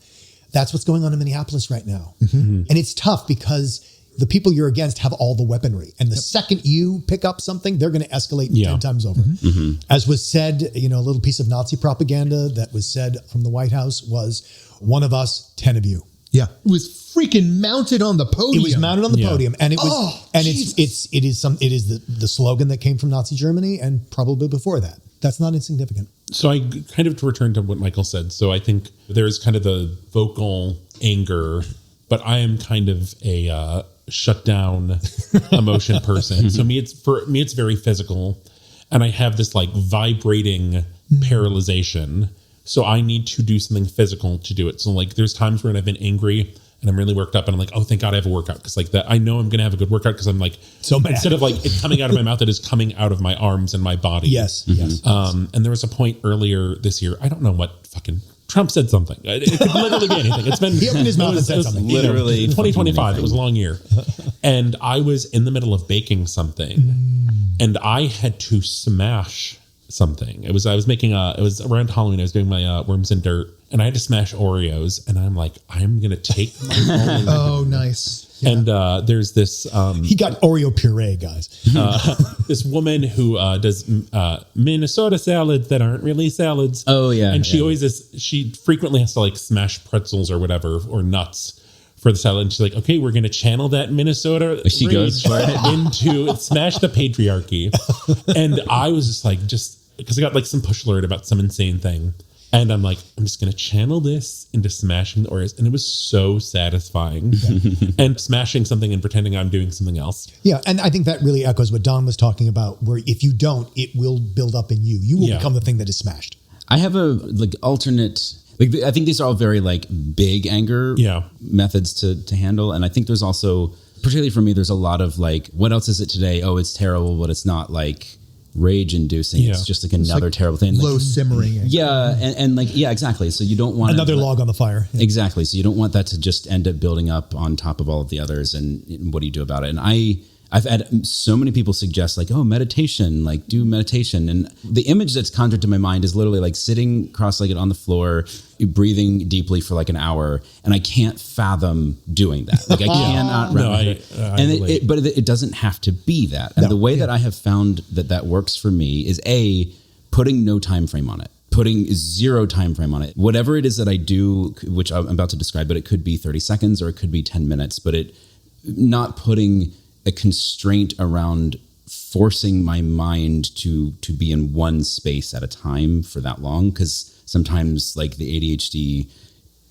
That's what's going on in Minneapolis right now. And it's tough because the people you're against have all the weaponry. And the second you pick up something, they're going to escalate 10 times over. As was said, a little piece of Nazi propaganda that was said from the White House was, one of us, 10 of you. Yeah. It was freaking mounted on the podium. It was mounted on the podium. And it was, it is the slogan that came from Nazi Germany and probably before that. That's not insignificant. So I kind of to return to what Michael said. So I think there's kind of the vocal anger, but I am kind of a shut down emotion person. So for me, it's very physical, and I have this like vibrating paralyzation. So I need to do something physical to do it. So like there's times when I've been angry and I'm really worked up and I'm like, oh, thank God I have a workout. Because like that, I know I'm going to have a good workout because I'm like, so mad. Instead of like it coming out of my mouth, it is coming out of my arms and my body. Yes. And there was a point earlier this year, I don't know what fucking Trump said something. It could literally be anything. It's been he opened his mouth and said something. Literally 2025. It was a long year. And I was in the middle of baking something and I had to smash something. It was around Halloween. I was doing my worms and dirt and I had to smash Oreos and I'm like, I'm going to take my own. Oh, nice. Yeah. And there's this... he got Oreo puree, guys. This woman who does Minnesota salads that aren't really salads. Oh, yeah. And she frequently has to like smash pretzels or whatever, or nuts for the satellite. And she's like, okay, we're going to channel that Minnesota She goes for it. into smash the patriarchy. And I was just like, because I got like some push alert about some insane thing. And I'm like, I'm just going to channel this into smashing the Oreos. And it was so satisfying. And smashing something and pretending I'm doing something else. Yeah. And I think that really echoes what Don was talking about, where if you don't, it will build up in you. You will become the thing that is smashed. I have a alternate. I think these are all very big anger methods to handle. And I think there's also, particularly for me, there's a lot of what else is it today? Oh, it's terrible, but it's not rage inducing. Yeah. It's just another terrible thing. Low simmering. Yeah. And exactly. So you don't want another log on the fire. Yeah. Exactly. So you don't want that to just end up building up on top of all of the others. And what do you do about it? And I've had so many people suggest meditation, do meditation. And the image that's conjured to my mind is literally sitting cross-legged on the floor, breathing deeply for an hour. And I can't fathom doing that. I cannot wrap but it doesn't have to be that. And the way that I have found that works for me is putting no time frame on it. Putting 0 time frame on it. Whatever it is that I do, which I'm about to describe, but it could be 30 seconds or it could be 10 minutes, but not putting a constraint around forcing my mind to be in one space at a time for that long. Because sometimes the ADHD,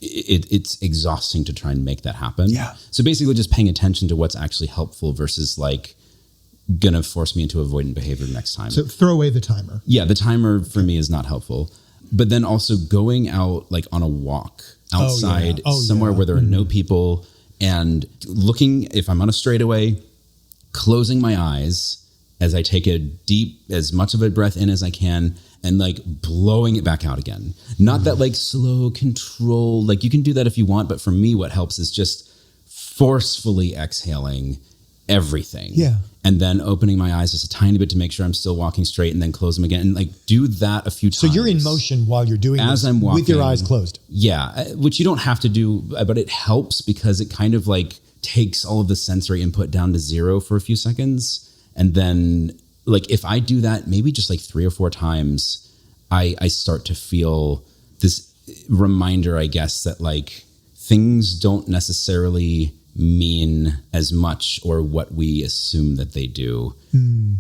it's exhausting to try and make that happen. Yeah. So basically just paying attention to what's actually helpful versus gonna force me into avoidant behavior next time. So throw away the timer. Yeah. The timer for me is not helpful, but then also going out on a walk outside somewhere where there are no people and looking, if I'm on a straightaway, closing my eyes as I take as much of a breath in as I can and blowing it back out again. Not that slow control, you can do that if you want. But for me, what helps is just forcefully exhaling everything. Yeah. And then opening my eyes just a tiny bit to make sure I'm still walking straight and then close them again. And do that a few times. So you're in motion while you're doing as this I'm walking, with your eyes closed. Yeah. Which you don't have to do, but it helps because it kind of takes all of the sensory input down to 0 for a few seconds. And then if I do that, maybe just 3 or 4 times, I start to feel this reminder, I guess, that things don't necessarily mean as much or what we assume that they do.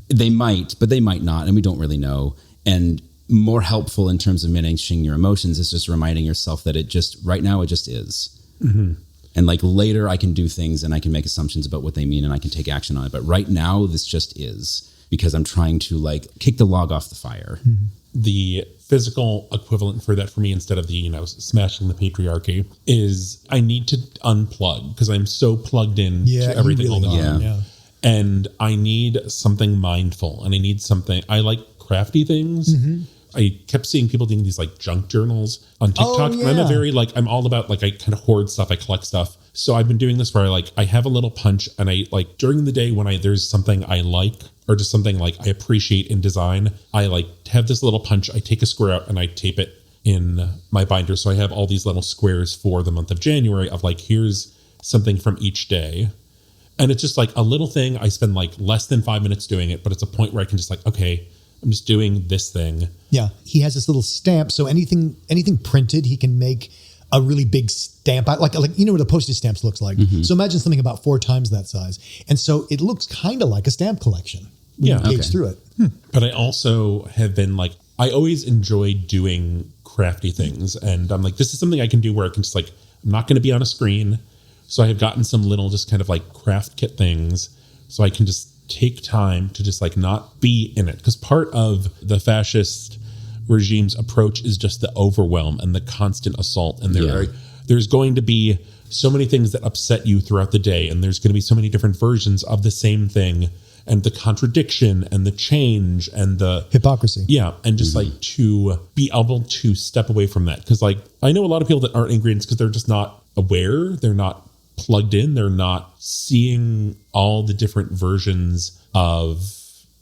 They might, but they might not. And we don't really know. And more helpful in terms of managing your emotions is just reminding yourself that right now it just is. Mm-hmm. And later I can do things and I can make assumptions about what they mean and I can take action on it. But right now this just is because I'm trying to kick the log off the fire. Mm-hmm. The physical equivalent for that for me, instead of the, smashing the patriarchy, is I need to unplug because I'm so plugged in to everything all the time. Yeah. And I need something mindful and I need something, I like crafty things. Mm-hmm. I kept seeing people doing these junk journals on TikTok. And I'm a very I'm all about I kind of hoard stuff. I collect stuff. So I've been doing this where I have a little punch and I during the day when there's something I like or just something I appreciate in design, I have this little punch. I take a square out and I tape it in my binder. So I have all these little squares for the month of January of here's something from each day. And it's just a little thing. I spend less than 5 minutes doing it, but it's a point where I can just okay, I'm just doing this thing. Yeah. He has this little stamp. So anything printed, he can make a really big stamp. Like what a postage stamp looks like. Mm-hmm. So imagine something about 4 times that size. And so it looks kind of like a stamp collection when you gauge through it. But I also have been I always enjoy doing crafty things. And I'm this is something I can do where I can just I'm not going to be on a screen. So I have gotten some little just kind of craft kit things. So I can just take time to just not be in it. Because part of the fascist regime's approach is just the overwhelm and the constant assault. And there's going to be so many things that upset you throughout the day. And there's going to be so many different versions of the same thing. And the contradiction and the change and the hypocrisy. Yeah. And just to be able to step away from that. Because I know a lot of people that aren't angry because they're just not aware. They're not plugged in. They're not seeing all the different versions of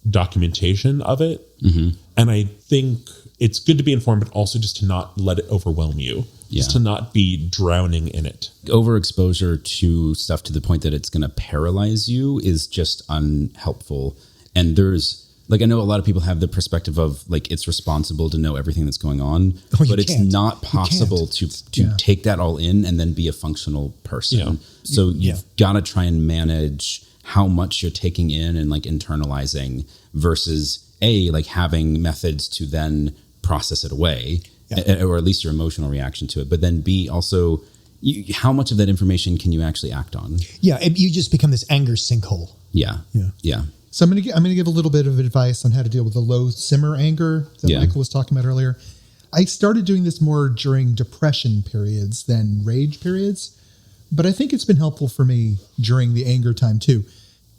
documentation of it. Mm-hmm. And I think it's good to be informed, but also just to not let it overwhelm you. Just to not be drowning in it. Overexposure to stuff to the point that it's going to paralyze you is just unhelpful. And there's like, I know a lot of people have the perspective of like, it's responsible to know everything that's going on, but it's not possible to take that all in and then be a functional person. Yeah. So you've got to try and manage how much you're taking in and like internalizing versus like having methods to then process it away, or at least your emotional reaction to it. But then B, also, how much of that information can you actually act on? Yeah. You just become this anger sinkhole. Yeah. So I'm going to give a little bit of advice on how to deal with the low simmer anger that Michael was talking about earlier. I started doing this more during depression periods than rage periods, but I think it's been helpful for me during the anger time too.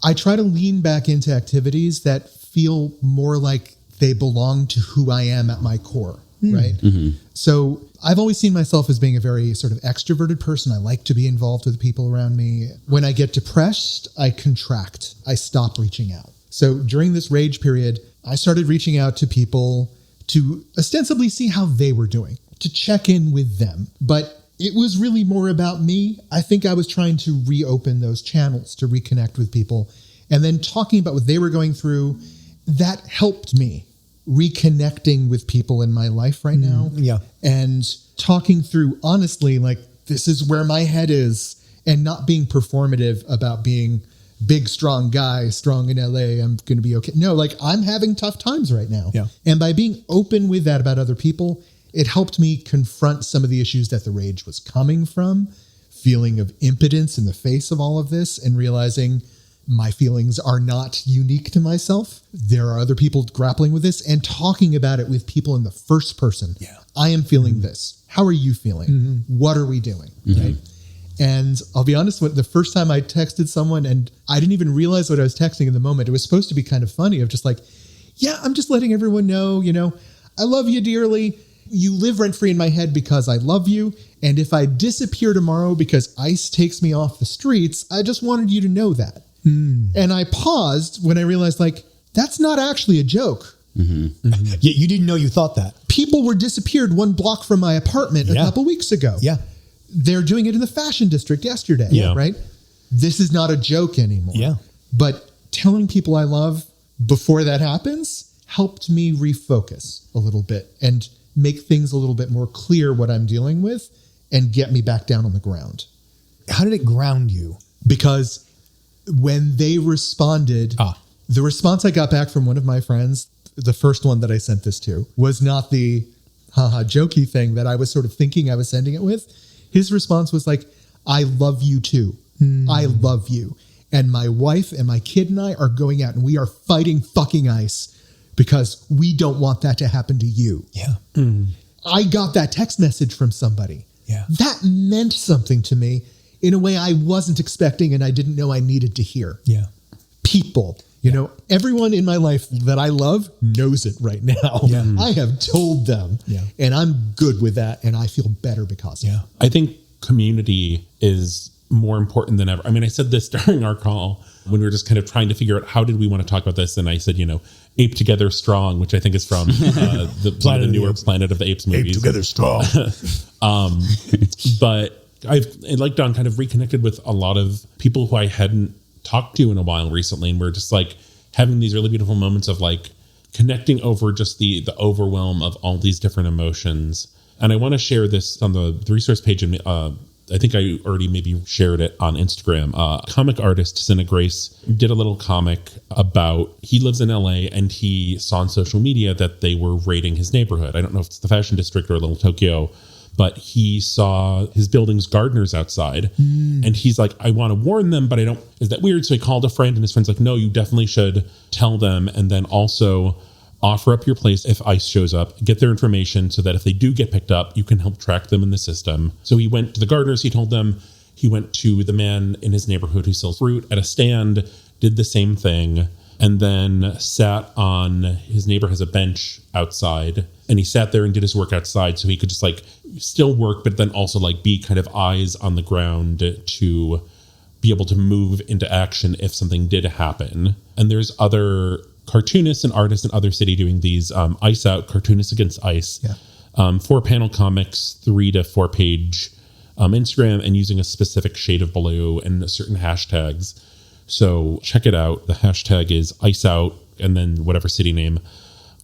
I try to lean back into activities that feel more like they belong to who I am at my core, right? Mm-hmm. So I've always seen myself as being a very sort of extroverted person. I like to be involved with the people around me. When I get depressed, I contract. I stop reaching out. So during this rage period, I started reaching out to people to ostensibly see how they were doing, to check in with them. But it was really more about me. I think I was trying to reopen those channels to reconnect with people. And then talking about what they were going through, that helped me reconnecting with people in my life right now. Yeah. And talking through honestly, like, this is where my head is, and not being performative about being big, strong guy, strong in LA. I'm going to be okay. No, like, I'm having tough times right now. Yeah. And by being open with that about other people, it helped me confront some of the issues that the rage was coming from, feeling of impotence in the face of all of this, and realizing my feelings are not unique to myself. There are other people grappling with this, and talking about it with people in the first person. Yeah. I am feeling this. How are you feeling? Mm-hmm. What are we doing? Mm-hmm. Right. And I'll be honest, the first time I texted someone and I didn't even realize what I was texting in the moment, it was supposed to be kind of funny, of just like, yeah, I'm just letting everyone know, I love you dearly. You live rent free in my head because I love you. And if I disappear tomorrow because ICE takes me off the streets, I just wanted you to know that. And I paused when I realized, like, that's not actually a joke. Mm-hmm. Mm-hmm. You didn't know you thought that. People were disappeared 1 block from my apartment a couple weeks ago. Yeah. They're doing it in the fashion district yesterday. Yeah. Right? This is not a joke anymore. Yeah. But telling people I love before that happens helped me refocus a little bit and make things a little bit more clear what I'm dealing with and get me back down on the ground. How did it ground you? Because when they responded, the response I got back from one of my friends, the first one that I sent this to, was not the jokey thing that I was sort of thinking I was sending it with. His response was like, I love you too. I love you. And my wife and my kid and I are going out and we are fighting fucking ICE because we don't want that to happen to you. Yeah. I got that text message from somebody. Yeah. That meant something to me in a way I wasn't expecting and I didn't know I needed to hear. Yeah. People, everyone in my life that I love knows it right now. Yeah. I have told them and I'm good with that. And I feel better because of it. I think community is more important than ever. I mean, I said this during our call when we were just kind of trying to figure out how did we want to talk about this. And I said, Ape Together Strong, which I think is from one of the newer Planet of the Apes movies. Ape Together Strong. But like Don, kind of reconnected with a lot of people who I hadn't talked to in a while recently. And we're just like having these really beautiful moments of like connecting over just the overwhelm of all these different emotions. And I want to share this on the resource page. And I think I already maybe shared it on Instagram. Comic artist Cinna Grace did a little comic about, he lives in LA and he saw on social media that they were raiding his neighborhood. I don't know if it's the fashion district or Little Tokyo, but he saw his building's gardeners outside and he's like, I want to warn them, but I don't, is that weird? So he called a friend and his friend's like, no, you definitely should tell them. And then also offer up your place if ICE shows up, get their information so that if they do get picked up, you can help track them in the system. So he went to the gardeners, he told them, he went to the man in his neighborhood who sells fruit at a stand, did the same thing, and then sat on, his neighbor has a bench outside, and he sat there and did his work outside so he could just like still work, but then also like be kind of eyes on the ground to be able to move into action if something did happen. And there's other cartoonists and artists in other city doing these ICE Out, Cartoonists Against ICE, 4-panel comics, 3 to 4 page Instagram, and using a specific shade of blue and certain hashtags. So check it out. The hashtag is ICE Out and then whatever city name,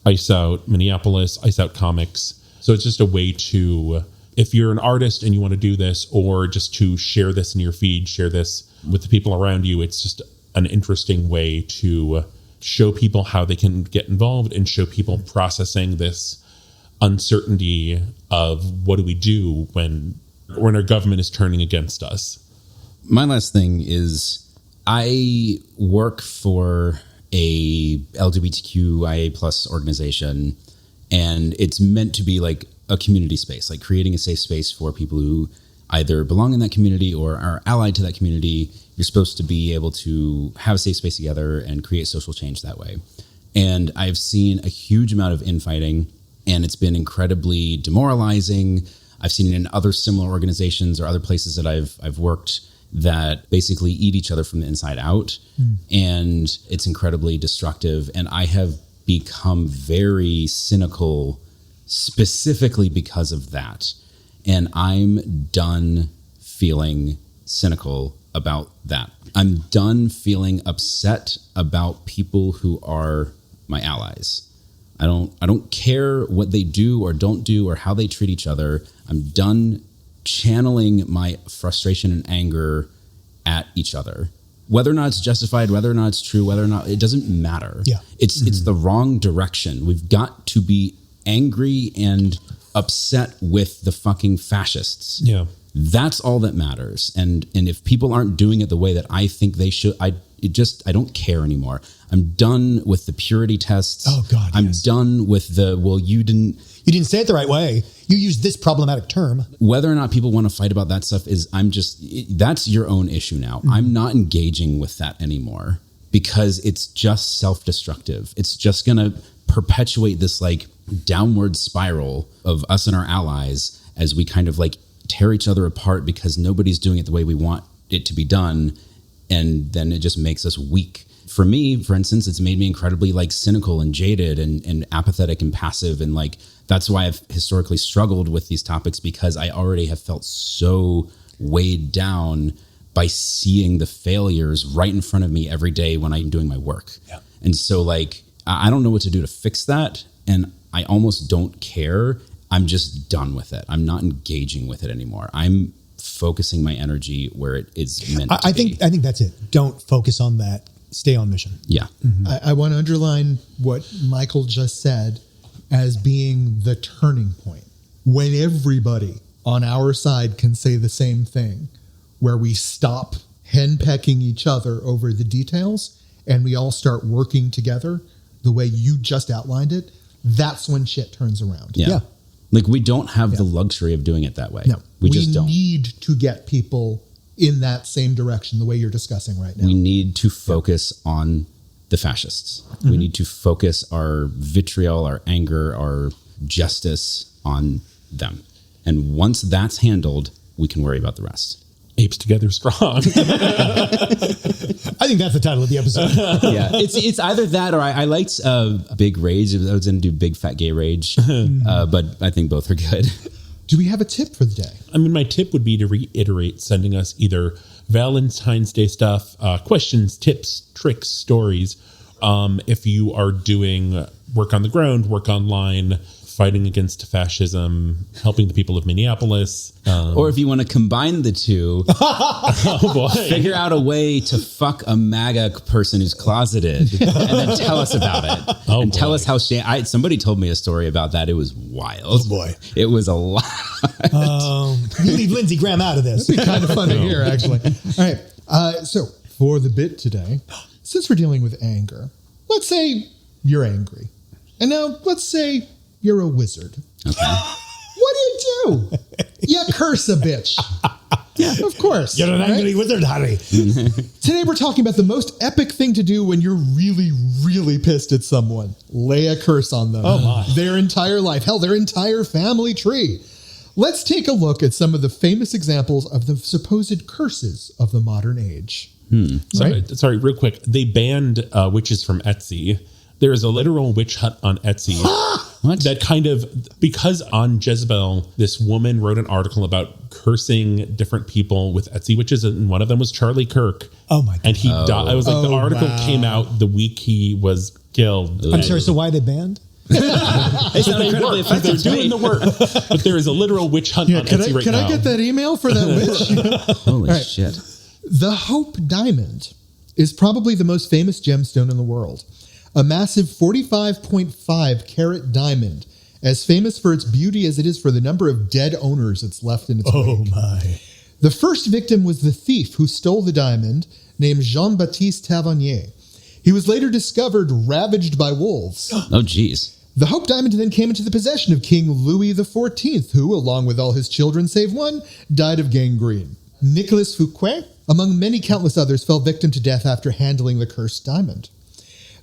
Ice Out Minneapolis, Ice Out Comics. So it's just a way to, if you're an artist and you want to do this, or just to share this in your feed, share this with the people around you, it's just an interesting way to show people how they can get involved and show people processing this uncertainty of what do we do when our government is turning against us. My last thing is I work for a LGBTQIA plus organization, and it's meant to be like a community space, like creating a safe space for people who either belong in that community or are allied to that community. You're supposed to be able to have a safe space together and create social change that way. And I've seen a huge amount of infighting, and it's been incredibly demoralizing. I've seen it in other similar organizations or other places that I've worked that basically eat each other from the inside out. And it's incredibly destructive. And I have become very cynical specifically because of that. And I'm done feeling cynical about that. I'm done feeling upset about people who are my allies. I don't care what they do or don't do or how they treat each other. I'm done channeling my frustration and anger at each other. Whether or not it's justified, whether or not it's true, whether or not, it doesn't matter. Yeah. It's the wrong direction. We've got to be angry and upset with the fucking fascists. Yeah. That's all that matters. And if people aren't doing it the way that I think they should, I don't care anymore. I'm done with the purity tests. Oh God, I'm yes. done with the, well, you didn't say it the right way. You used this problematic term. Whether or not people want to fight about that stuff that's your own issue now. Mm-hmm. I'm not engaging with that anymore because it's just self-destructive. It's just going to perpetuate this like downward spiral of us and our allies as we kind of like tear each other apart because nobody's doing it the way we want it to be done. And then it just makes us weak. For me, for instance, it's made me incredibly like cynical and jaded and apathetic and passive. And like, that's why I've historically struggled with these topics, because I already have felt so weighed down by seeing the failures right in front of me every day when I'm doing my work. Yeah. And so like, I don't know what to do to fix that. And I almost don't care. I'm just done with it. I'm not engaging with it anymore. I'm focusing my energy where it is meant to be. I think that's it. Don't focus on that. Stay on mission. Yeah. Mm-hmm. I want to underline what Michael just said as being the turning point. When everybody on our side can say the same thing, where we stop henpecking each other over the details and we all start working together the way you just outlined it, that's when shit turns around. Yeah. Like we don't have the luxury of doing it that way. No, we just don't. We need to get people in that same direction, the way you're discussing right now. We need to focus on the fascists. Mm-hmm. We need to focus our vitriol, our anger, our justice on them. And once that's handled, we can worry about the rest. Apes together strong. I think that's the title of the episode. Yeah, it's either that or I liked Big Rage. I was going to do Big Fat Gay Rage, but I think both are good. Do we have a tip for the day? I mean, my tip would be to reiterate sending us either Valentine's Day stuff, questions, tips, tricks, stories. If you are doing work on the ground, work online, fighting against fascism, helping the people of Minneapolis. Or if you want to combine the two, Oh boy. figure out a way to fuck a MAGA person who's closeted and then tell us about it. Oh, and tell boy. us how somebody told me a story about that. It was wild. Oh, boy. It was a lot. You leave Lindsey Graham out of this. It'd be kind of fun to hear, actually. All right. So for the bit today, since we're dealing with anger, let's say you're angry. And now let's say you're a wizard. Okay. What do you do? You curse a bitch. Yeah, of course. You're an angry wizard, Harry. Today we're talking about the most epic thing to do when you're really, really pissed at someone. Lay a curse on them. Oh, my. Their entire life. Hell, their entire family tree. Let's take a look at some of the famous examples of the supposed curses of the modern age. Sorry, real quick. They banned witches from Etsy. There is a literal witch hut on Etsy. What? That kind of, because on Jezebel, this woman wrote an article about cursing different people with Etsy witches, and one of them was Charlie Kirk. Oh my God. And he died. I was like, the article came out the week he was killed. I'm sorry, so why are they banned? They sound incredibly effective. They're doing the work. But there is a literal witch hunt on Etsy right now. Can I get that email for that witch? Holy shit. The Hope Diamond is probably the most famous gemstone in the world. A massive 45.5 carat diamond, as famous for its beauty as it is for the number of dead owners it's left in its wake. Oh my. The first victim was the thief who stole the diamond, named Jean-Baptiste Tavernier. He was later discovered ravaged by wolves. Oh, geez. The Hope Diamond then came into the possession of King Louis XIV, who, along with all his children save one, died of gangrene. Nicolas Fouquet, among many countless others, fell victim to death after handling the cursed diamond.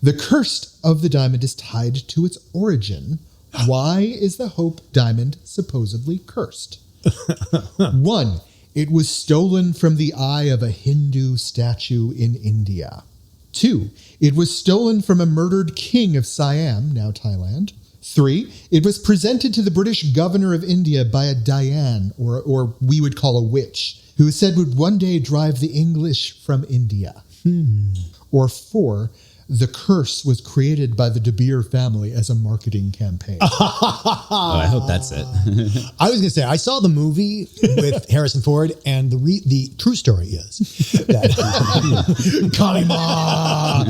The curse of the diamond is tied to its origin. Why is the Hope Diamond supposedly cursed? 1. It was stolen from the eye of a Hindu statue in India. 2. It was stolen from a murdered king of Siam, now Thailand. 3. It was presented to the British governor of India by a Dian, or we would call a witch, who said would one day drive the English from India. Or 4. The curse was created by the De Beer family as a marketing campaign. Oh, I hope that's it. I was going to say, I saw the movie with Harrison Ford, and the true story is that Kalima!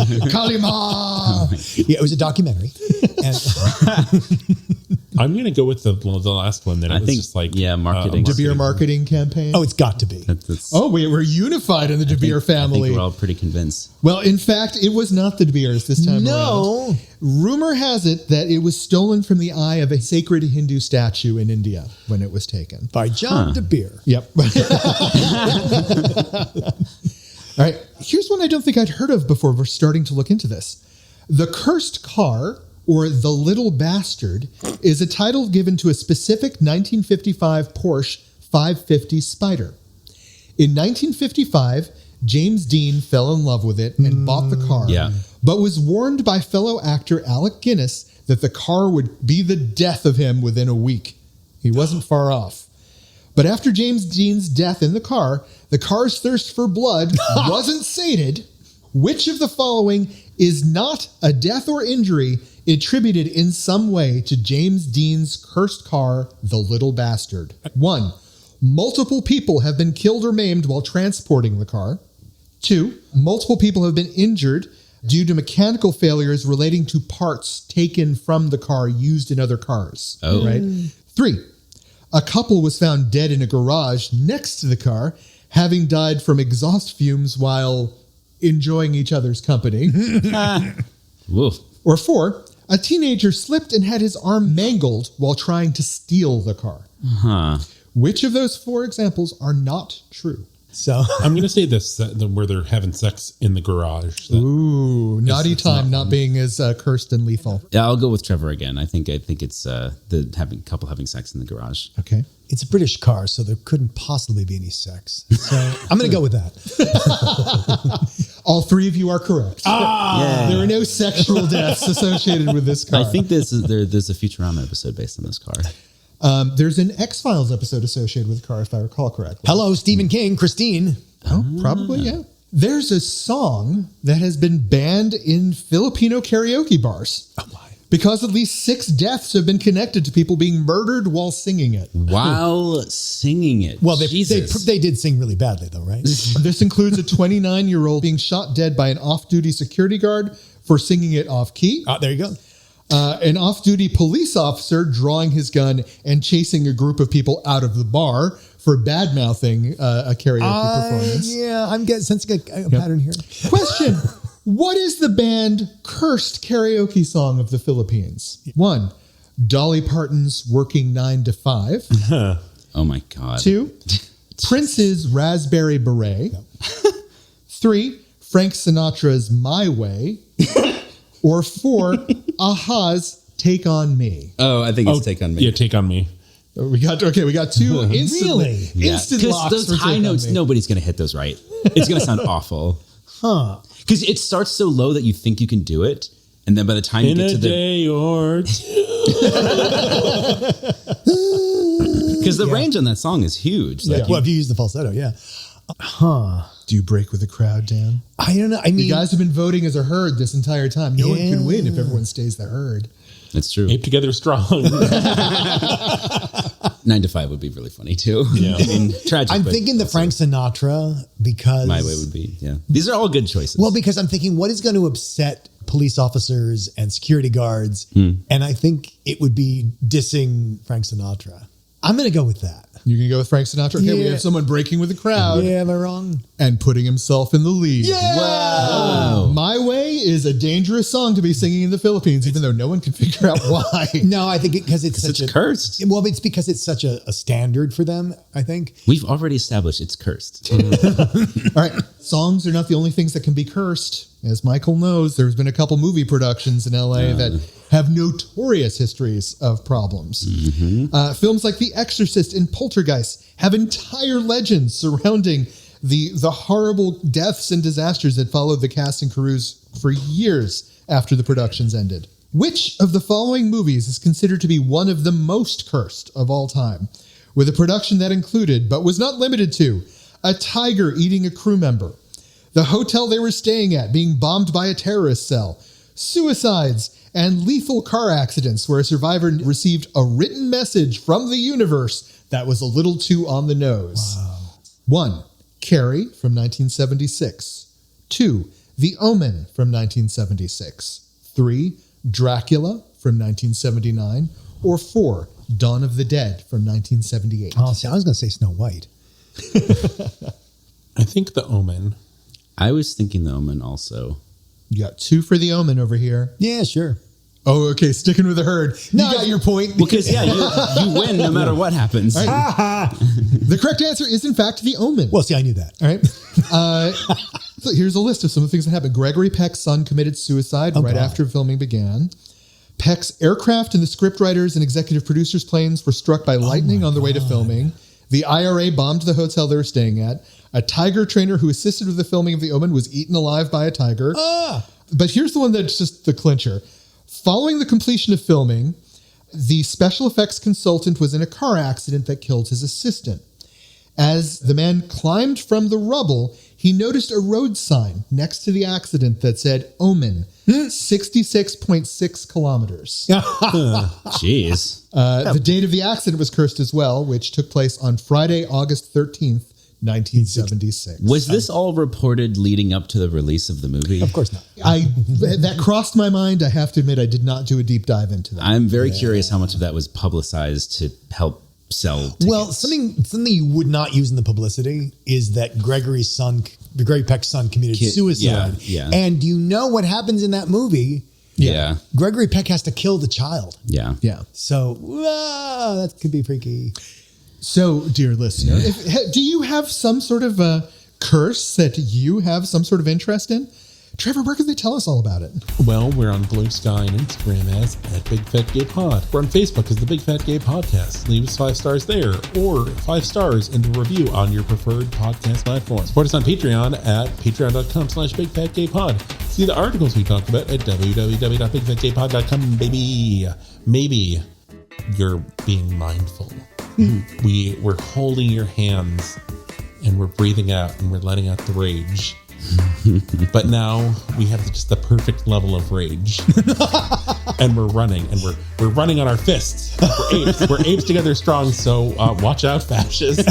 Yeah, it was a documentary. And I'm going to go with the last one. That I it was think, just like marketing. De Beer marketing campaign? oh, it's got to be. That's, We're unified in the De Beer I family. think we're all pretty convinced. Well, in fact, it was not the De Beers this time No. around. Rumor has it that it was stolen from the eye of a sacred Hindu statue in India when it was taken. By John De Beer. Yep. All right. Here's one I don't think I'd heard of before we're starting to look into this. The Cursed Car, or The Little Bastard, is a title given to a specific 1955 Porsche 550 Spider. In 1955, James Dean fell in love with it and bought the car, but was warned by fellow actor Alec Guinness that the car would be the death of him within a week. He wasn't far off. But after James Dean's death in the car's thirst for blood wasn't sated. Which of the following is not a death or injury attributed in some way to James Dean's cursed car, The Little Bastard? 1. Multiple people have been killed or maimed while transporting the car. 2. Multiple people have been injured due to mechanical failures relating to parts taken from the car used in other cars. Oh. Right? 3. A couple was found dead in a garage next to the car, having died from exhaust fumes while enjoying each other's company. Woof. Or 4. A teenager slipped and had his arm mangled while trying to steal the car. Huh. Which of those 4 examples are not true? So I'm going to say this, where they're having sex in the garage. Ooh, naughty time not being as cursed and lethal. Yeah, I'll go with Trevor again. I think it's the couple having sex in the garage. Okay. it's a British car, so there couldn't possibly be any sex. So I'm going to go with that. All 3 of you are correct. Yeah. There are no sexual deaths associated with this car. I think there's a Futurama episode based on this car. There's an X-Files episode associated with the car, if I recall correctly. Hello, Stephen King, Christine. Oh, probably, yeah. There's a song that has been banned in Filipino karaoke bars. Oh, my. Because at least 6 deaths have been connected to people being murdered while singing it. While singing it. Well, they did sing really badly, though, right? This includes a 29-year-old being shot dead by an off-duty security guard for singing it off-key. There you go. An off-duty police officer drawing his gun and chasing a group of people out of the bar for bad-mouthing a karaoke performance. Yeah, I'm sensing a pattern here. Question. What is the banned cursed karaoke song of the Philippines? 1, Dolly Parton's Working 9 to 5. Oh my God. 2, Prince's Raspberry Beret. 3, Frank Sinatra's My Way. Or 4, Aha's Take on Me. Oh, I think it's Take on Me. Yeah, Take on Me. We got 2 Really? instant locks those for high Take on notes, Me. nobody's going to hit those right. It's going to sound awful. Huh. Because it starts so low that you think you can do it. And then by the time you get to the... day or two. Because the range on that song is huge. Like Well, if you use the falsetto, yeah. Do you break with the crowd, Dan? I don't know. I mean, You guys have been voting as a herd this entire time. No one can win if everyone stays the herd. That's true. Ape together strong. 9 to 5 would be really funny too. Yeah. I mean, tragic. I'm but thinking the also Frank Sinatra because my way would be. Yeah. These are all good choices. Well, because I'm thinking what is going to upset police officers and security guards, and I think it would be dissing Frank Sinatra. I'm going to go with that. You're going to go with Frank Sinatra? Okay, we Yeah. have someone breaking with the crowd Yeah, am I wrong? and putting himself in the lead. Wow. My Way is a dangerous song to be singing in the Philippines, even though no one can figure out why. No, I think because it's such it's cursed. Well, it's because it's such a standard for them, I think. We've already established it's cursed. All right, songs are not the only things that can be cursed. As Michael knows, there's been a couple movie productions in LA that have notorious histories of problems. Films like The Exorcist and Poltergeist have entire legends surrounding the horrible deaths and disasters that followed the cast and crews for years after the productions ended. Which of the following movies is considered to be one of the most cursed of all time, with a production that included, but was not limited to, a tiger eating a crew member, the hotel they were staying at being bombed by a terrorist cell, suicides, and lethal car accidents where a survivor received a written message from the universe that was a little too on the nose? Wow. 1. Carrie from 1976. 2. The Omen from 1976. 3. Dracula from 1979. Or 4. Dawn of the Dead from 1978. Oh, see, I was going to say Snow White. I think The Omen. I was thinking The Omen also. You got 2 for The Omen over here. Yeah, sure. Oh, okay. Sticking with the herd. You got your point. Because, yeah, you win no matter what happens. The correct answer is, in fact, The Omen. Well, see, I knew that. All right. So here's a list of some of the things that happened. Gregory Peck's son committed suicide right after filming began. Peck's aircraft and the scriptwriters and executive producers' planes were struck by lightning on their way to filming. The IRA bombed the hotel they were staying at. A tiger trainer who assisted with the filming of The Omen was eaten alive by a tiger. But here's the one that's just the clincher. Following the completion of filming, the special effects consultant was in a car accident that killed his assistant. As the man climbed from the rubble, he noticed a road sign next to the accident that said Omen, 66.6 kilometers. Jeez. The date of the accident was cursed as well, which took place on Friday, August 13th, 1976. Was this all reported leading up to the release of the movie? Of course not. That crossed my mind. I have to admit, I did not do a deep dive into that. I'm very curious how much of that was publicized to help sell tickets. Well, something you would not use in the publicity is that Gregory Peck's son committed suicide. Yeah. And you know what happens in that movie? Yeah. Gregory Peck has to kill the child. Yeah. Yeah. So that could be freaky. So, dear listener, do you have some sort of a curse that you have some sort of interest in? Trevor, where can they tell us all about it? Well, we're on Blue Sky and Instagram as @BigFatGayPod. We're on Facebook as the Big Fat Gay Podcast. Leave us 5 stars there, or 5 stars and a review on your preferred podcast platform. Support us on Patreon at patreon.com/BigFatGayPod. See the articles we talked about at www.bigfatgaypod.com, baby. Maybe you're being mindful. We're holding your hands and we're breathing out and we're letting out the rage. But now we have just the perfect level of rage. And we're running and we're running on our fists. We're apes together strong, so watch out, fascists.